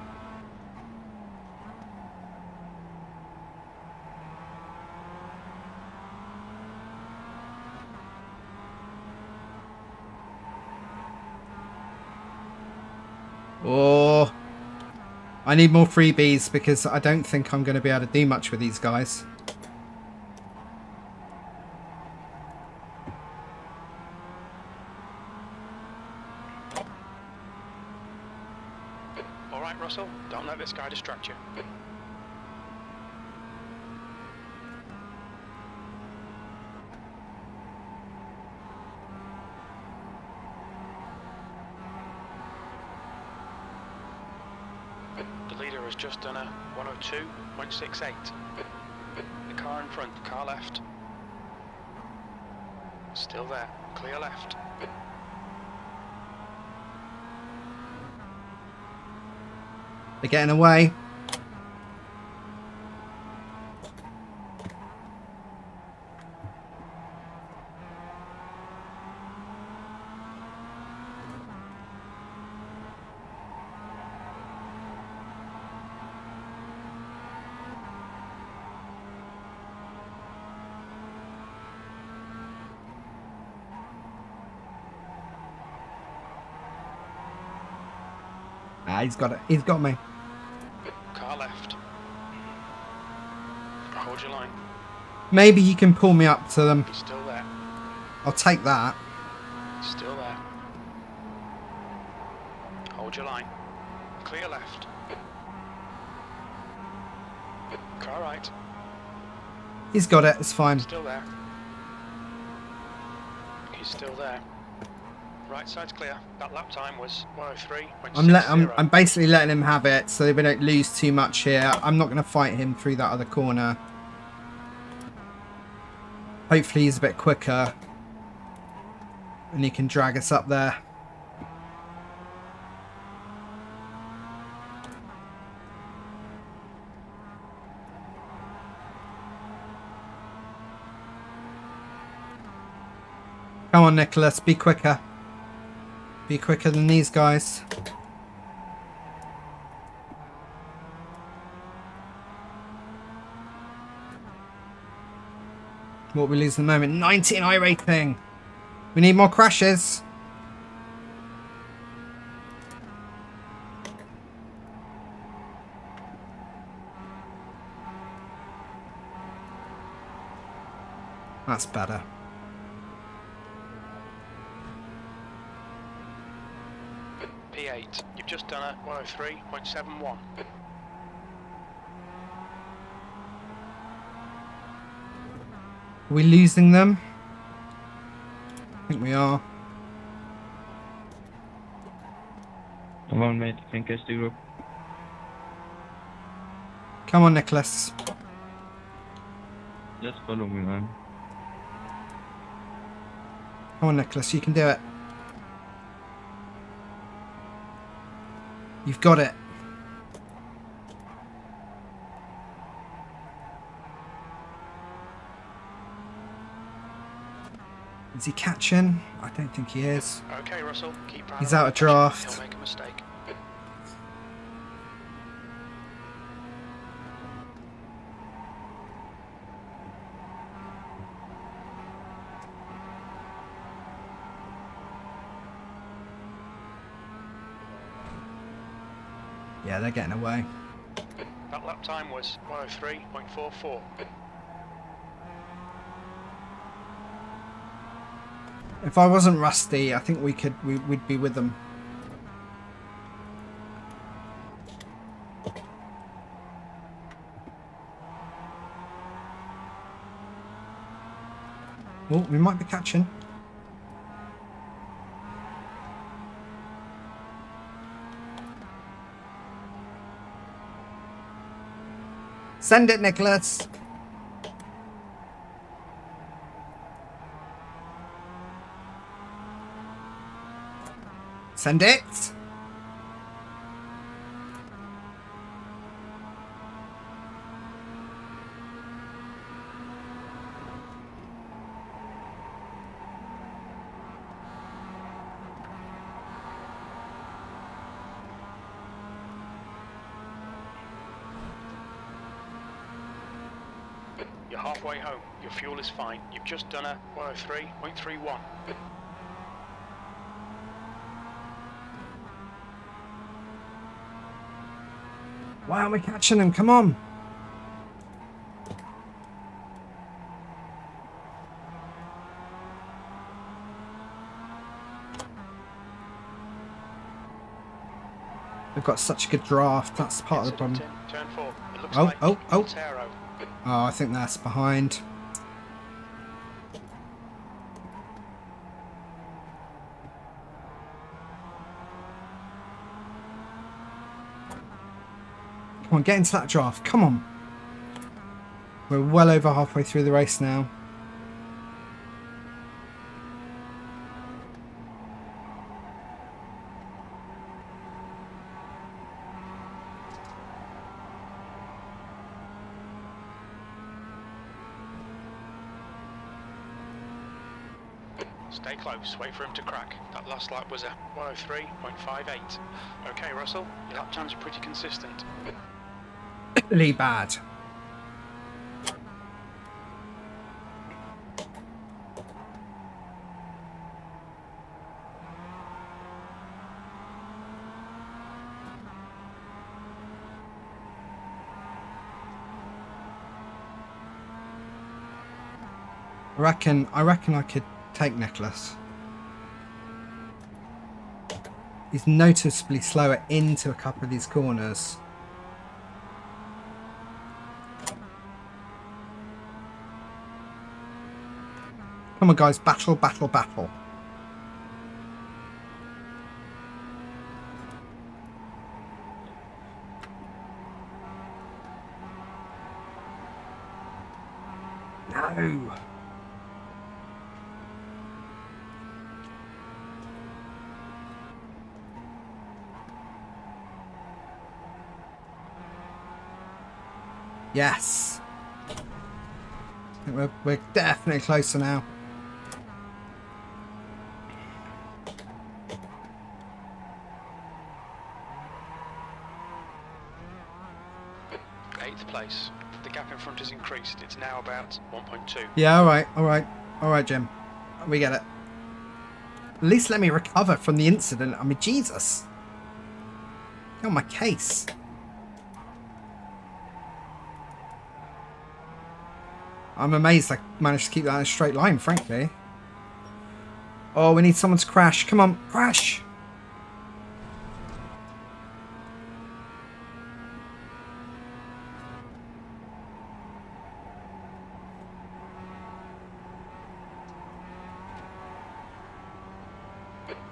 Oh, I need more freebies because I don't think I'm going to be able to do much with these guys. All right, Russell, don't let this guy distract you. The leader has just done a 102.68. The car in front, car left. Still there, clear left. They're getting away. Ah, he's got it. He's got me. Car left. Hold your line. Maybe he can pull me up to them. He's still there. I'll take that. Still there. Hold your line. Clear left. Car right. He's got it. It's fine. Still there. He's still there. Right side's clear. That lap time was 103.60. I'm basically letting him have it so we don't lose too much here. I'm not going to fight him through that other corner. Hopefully he's a bit quicker and he can drag us up there. Come on, Nicholas, be quicker. Be quicker than these guys. What we lose at the moment? 19 iRating. We need more crashes. That's better. P8. You've just done a 103.71. Are we losing them? I think we are. Come on, mate. I think I still up. Come on, Nicholas. Just follow me, man. Come on, Nicholas, you can do it. You've got it. Is he catching? I don't think he is. Okay, Russell. Keep He's out of draft. He'll make a mistake. Yeah, they're getting away. That lap time was 103.44. If I wasn't rusty, I think we'd be with them. Oh, we might be catching. Send it, Nicholas. Send it. You're halfway home. Your fuel is fine. You've just done a 103.31. Why aren't we catching them? Come on. We've got such a good draft. That's part of the problem. Turn 4. It looks Oh, like oh, oh. Montero. Oh, I think that's behind. Come on, get into that draft. Come on. We're well over halfway through the race now. Stay close, wait for him to crack. That last lap was a 103.58. Okay, Russell, your lap time's pretty consistent. Really bad. I reckon I could take Nicholas. He's noticeably slower into a couple of these corners. Come on, guys. Battle, battle, battle. No. Yes. I think we're definitely closer now. Eighth place. The gap in front has increased. It's now about 1.2. Yeah, all right, Jim. We get it. At least let me recover from the incident. I mean, Jesus. Get on my case. I'm amazed I managed to keep that in a straight line, frankly. Oh, we need someone to crash. Come on, crash.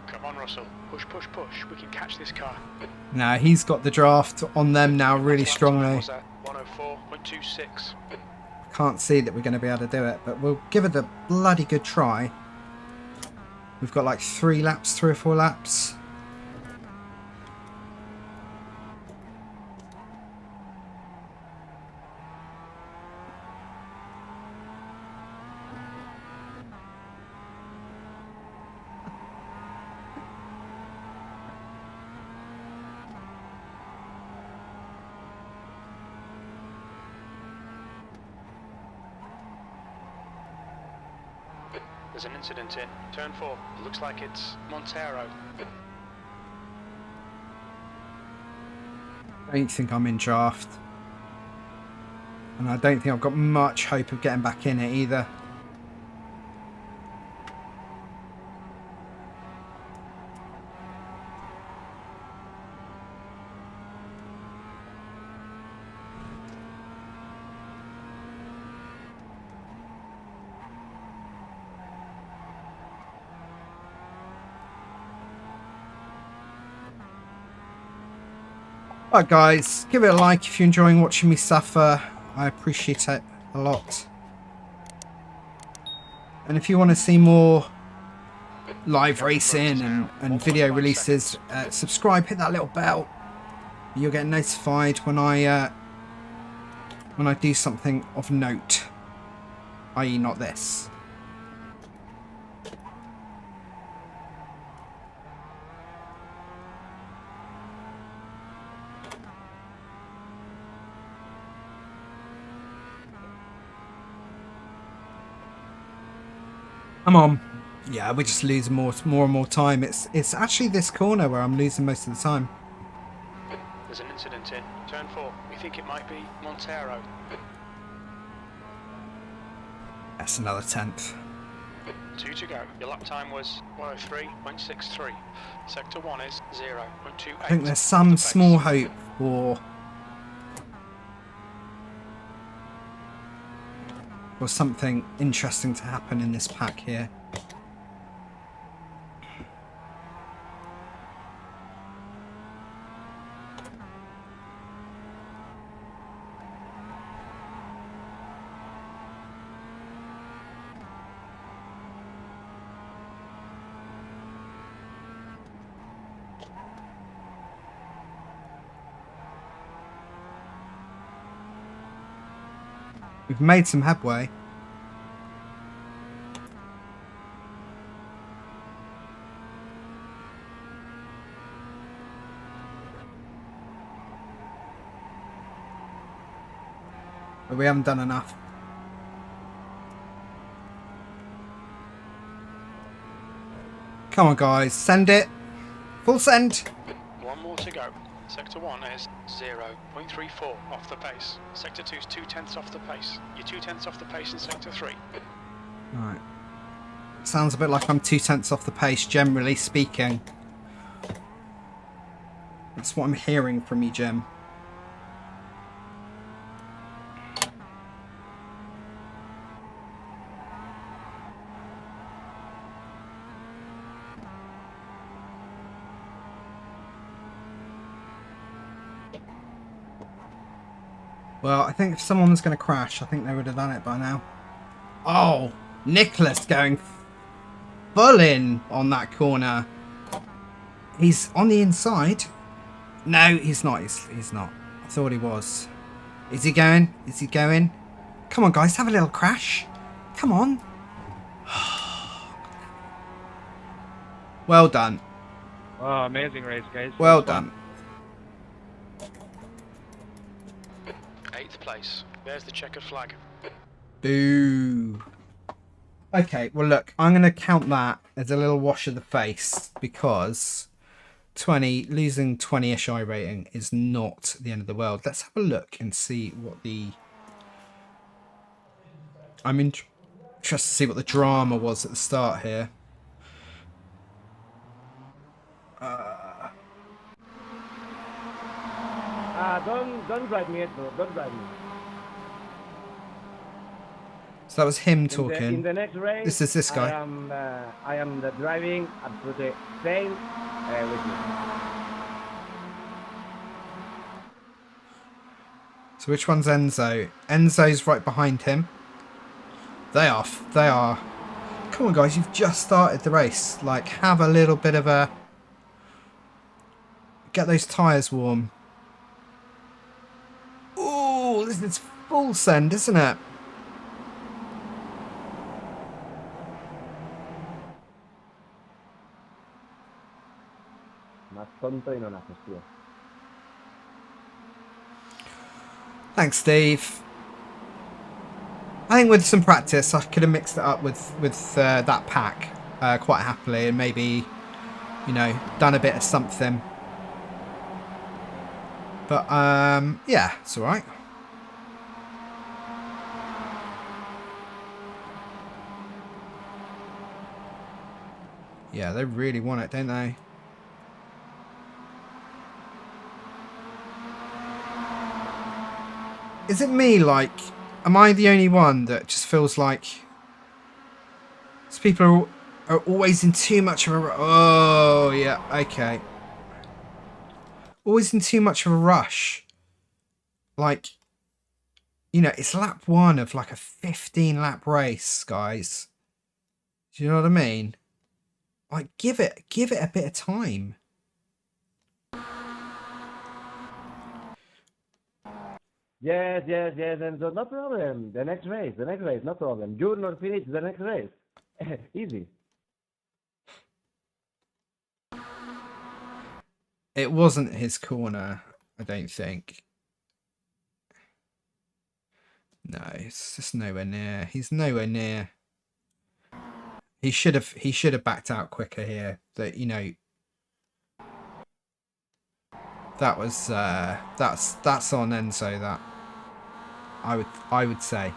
Come on, Russell. Push, push, push. We can catch this car. Now he's got the draft on them now really Lap time strongly. was at 104.26. Can't see that we're going to be able to do it, but we'll give it a bloody good try. We've got like 3 or 4 laps. There's an incident in turn 4. It looks like it's Montero. I don't think I'm in draft. And I don't think I've got much hope of getting back in it either. Alright guys, give it a like if you're enjoying watching me suffer. I appreciate it a lot. And if you want to see more live racing and video releases, subscribe, hit that little bell. You'll get notified when I do something of note, i.e. not this. Come on. Yeah, we're just losing more and more time. It's actually this corner where I'm losing most of the time. There's an incident in turn 4. We think it might be Montero. That's another 10th. 2 to go. Your lap time was 103.63. Sector 1 is 0.28. I think there's some small hope for something interesting to happen in this pack here. We've made some headway. But we haven't done enough. Come on guys, send it. Full send. 1 more to go. Sector 1 is 0.34 off the pace. Sector 2 is 2/10 off the pace. You're 2/10 off the pace in Sector 3. Right. Sounds a bit like I'm 2/10 off the pace, generally speaking. That's what I'm hearing from you, Jim. Well, I think if someone was going to crash, I think they would have done it by now. Oh, Nicholas going full in on that corner. He's on the inside. No, he's not. He's not. I thought he was. Is he going? Is he going? Come on, guys, have a little crash. Come on. Well done. Oh, amazing race, guys. Well done. 8th place. There's the checkered flag. Boo. Okay, well look, I'm going to count that as a little wash of the face because losing 20-ish iRating is not the end of the world. Let's have a look and see what the... I'm interested to see what the drama was at the start here. Don't drive me, bro. Don't drive me. So that was him In talking. the next race, This is this guy. I am the driving up to the same with you. So which one's Enzo? Enzo's right behind him. They are. Come on, guys, you've just started the race. Like, have a little bit of a... Get those tyres warm. Ooh, this is full send, isn't it? Más tonto y no naces, tío. Thanks, Steve. I think with some practice, I could have mixed it up with that pack quite happily, and maybe, you know, done a bit of something. But yeah, it's all right. Yeah, they really want it, don't they? Is it me, like, am I the only one that just feels like these people are always in too much of a... Oh, yeah, okay. Always in too much of a rush. Like, you know, it's lap 1 of like a 15-lap race, guys. Do you know what I mean? Like, give it a bit of time. Yes, and so no problem. The next race, no problem. You're not finished the next race. Easy. It wasn't his corner, I don't think. No, it's just nowhere near. He's nowhere near. He should have backed out quicker here. That, you know, that was that's on Enzo. That I would say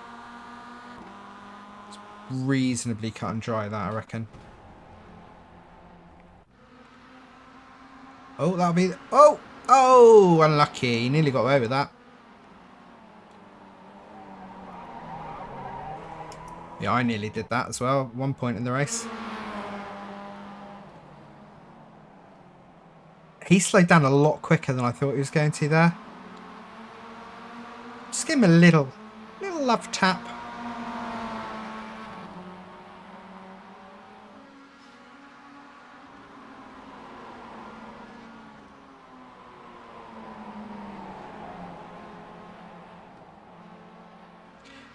it's reasonably cut and dry. That, I reckon. Oh, that'll be... Oh, unlucky. He nearly got away with that. Yeah, I nearly did that as well. 1 point in the race. He slowed down a lot quicker than I thought he was going to there. Just give him a little love tap.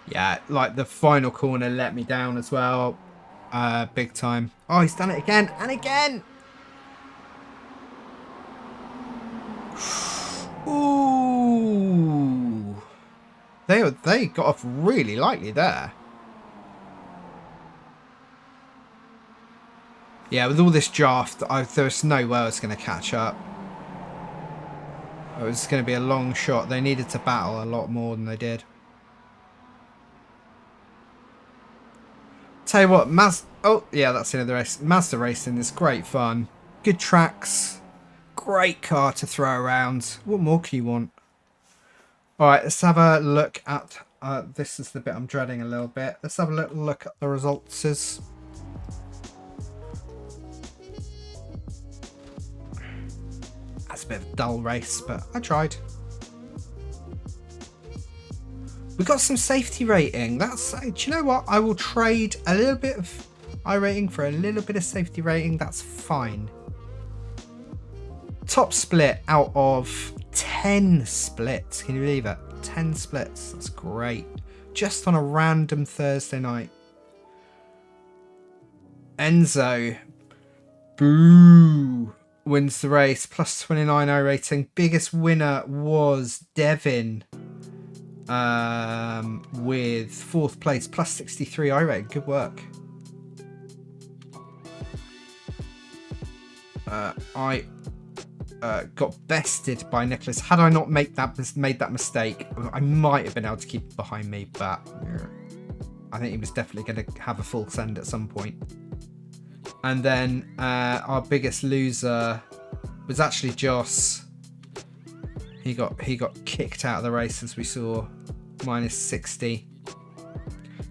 Yeah, like the final corner let me down as well. Big time. Oh, he's done it again and again. Ooh. They got off really lightly there. Yeah, with all this draft, there was no way I was going to catch up. It was going to be a long shot. They needed to battle a lot more than they did. Tell you what, oh yeah, that's the end of the race. Mazda racing is great fun. Good tracks. Great car to throw around. What more can you want? Alright, let's have a look at... this is the bit I'm dreading a little bit. Let's have a little look at the results. That's a bit of a dull race, but I tried. We got some safety rating. That's, do you know what? I will trade a little bit of iRating for a little bit of safety rating. That's fine. Top split out of 10 splits. Can you believe it? 10 splits. That's great. Just on a random Thursday night. Enzo. Boo. Wins the race. Plus 29 iRating. Biggest winner was Devin. With 4th place, plus 63 iRating. Good work. I got bested by Nicholas. Had I not made that mistake, I might have been able to keep it behind me, but I think he was definitely going to have a full send at some point. And then our biggest loser was actually Joss. He got kicked out of the race, as we saw, minus 60.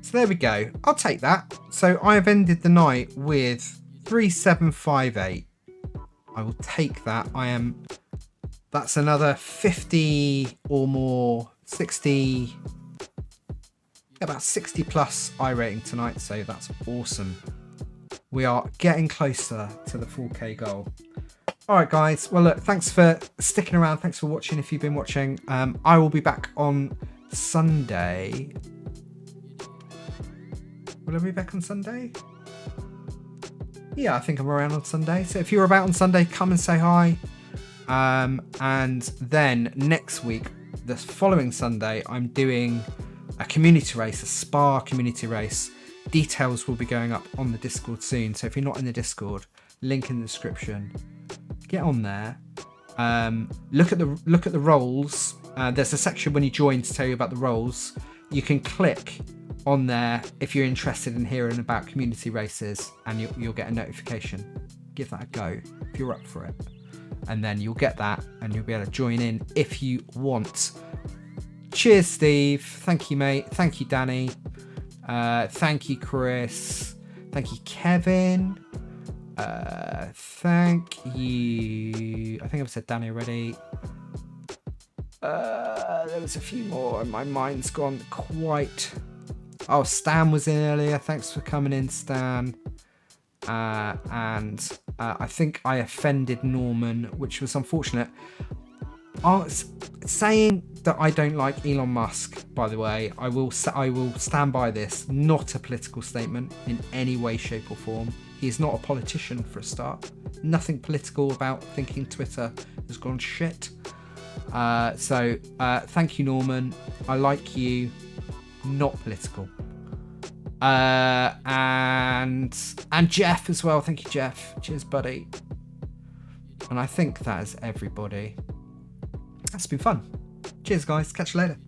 So there we go. I'll take that. So I have ended the night with 3758. I will take that. That's another 50 or more, 60, about 60 plus iRating tonight. So that's awesome. We are getting closer to the 4K goal. All right, guys. Well, look, thanks for sticking around. Thanks for watching if you've been watching. I will be back on Sunday. Will I be back on Sunday? Yeah, I think I'm around on Sunday. So if you're about on Sunday, come and say hi. And then next week, the following Sunday, I'm doing a community race, a Spa community race. Details will be going up on the Discord soon. So if you're not in the Discord, link in the description. Get on there, Look at the roles. There's a section when you join to tell you about the roles. You can click on there if you're interested in hearing about community races, and you'll get a notification. Give that a go if you're up for it, and then you'll get that and you'll be able to join in if you want. Cheers, Steve. Thank you, mate. Thank you, Danny. Thank you, Chris. Thank you, Kevin. Thank you. I think I've said Danny already. There was a few more and my mind's gone quite. Oh, Stan was in earlier. Thanks for coming in, Stan. And I think I offended Norman, which was unfortunate. Saying that I don't like Elon Musk, by the way, I will stand by this. Not a political statement in any way, shape or form. He is not a politician, for a start. Nothing political about thinking Twitter has gone shit. So thank you, Norman. I like you. Not political. And Jeff as well. Thank you, Jeff. Cheers, buddy. And I think that is everybody. That's been fun. Cheers, guys. Catch you later.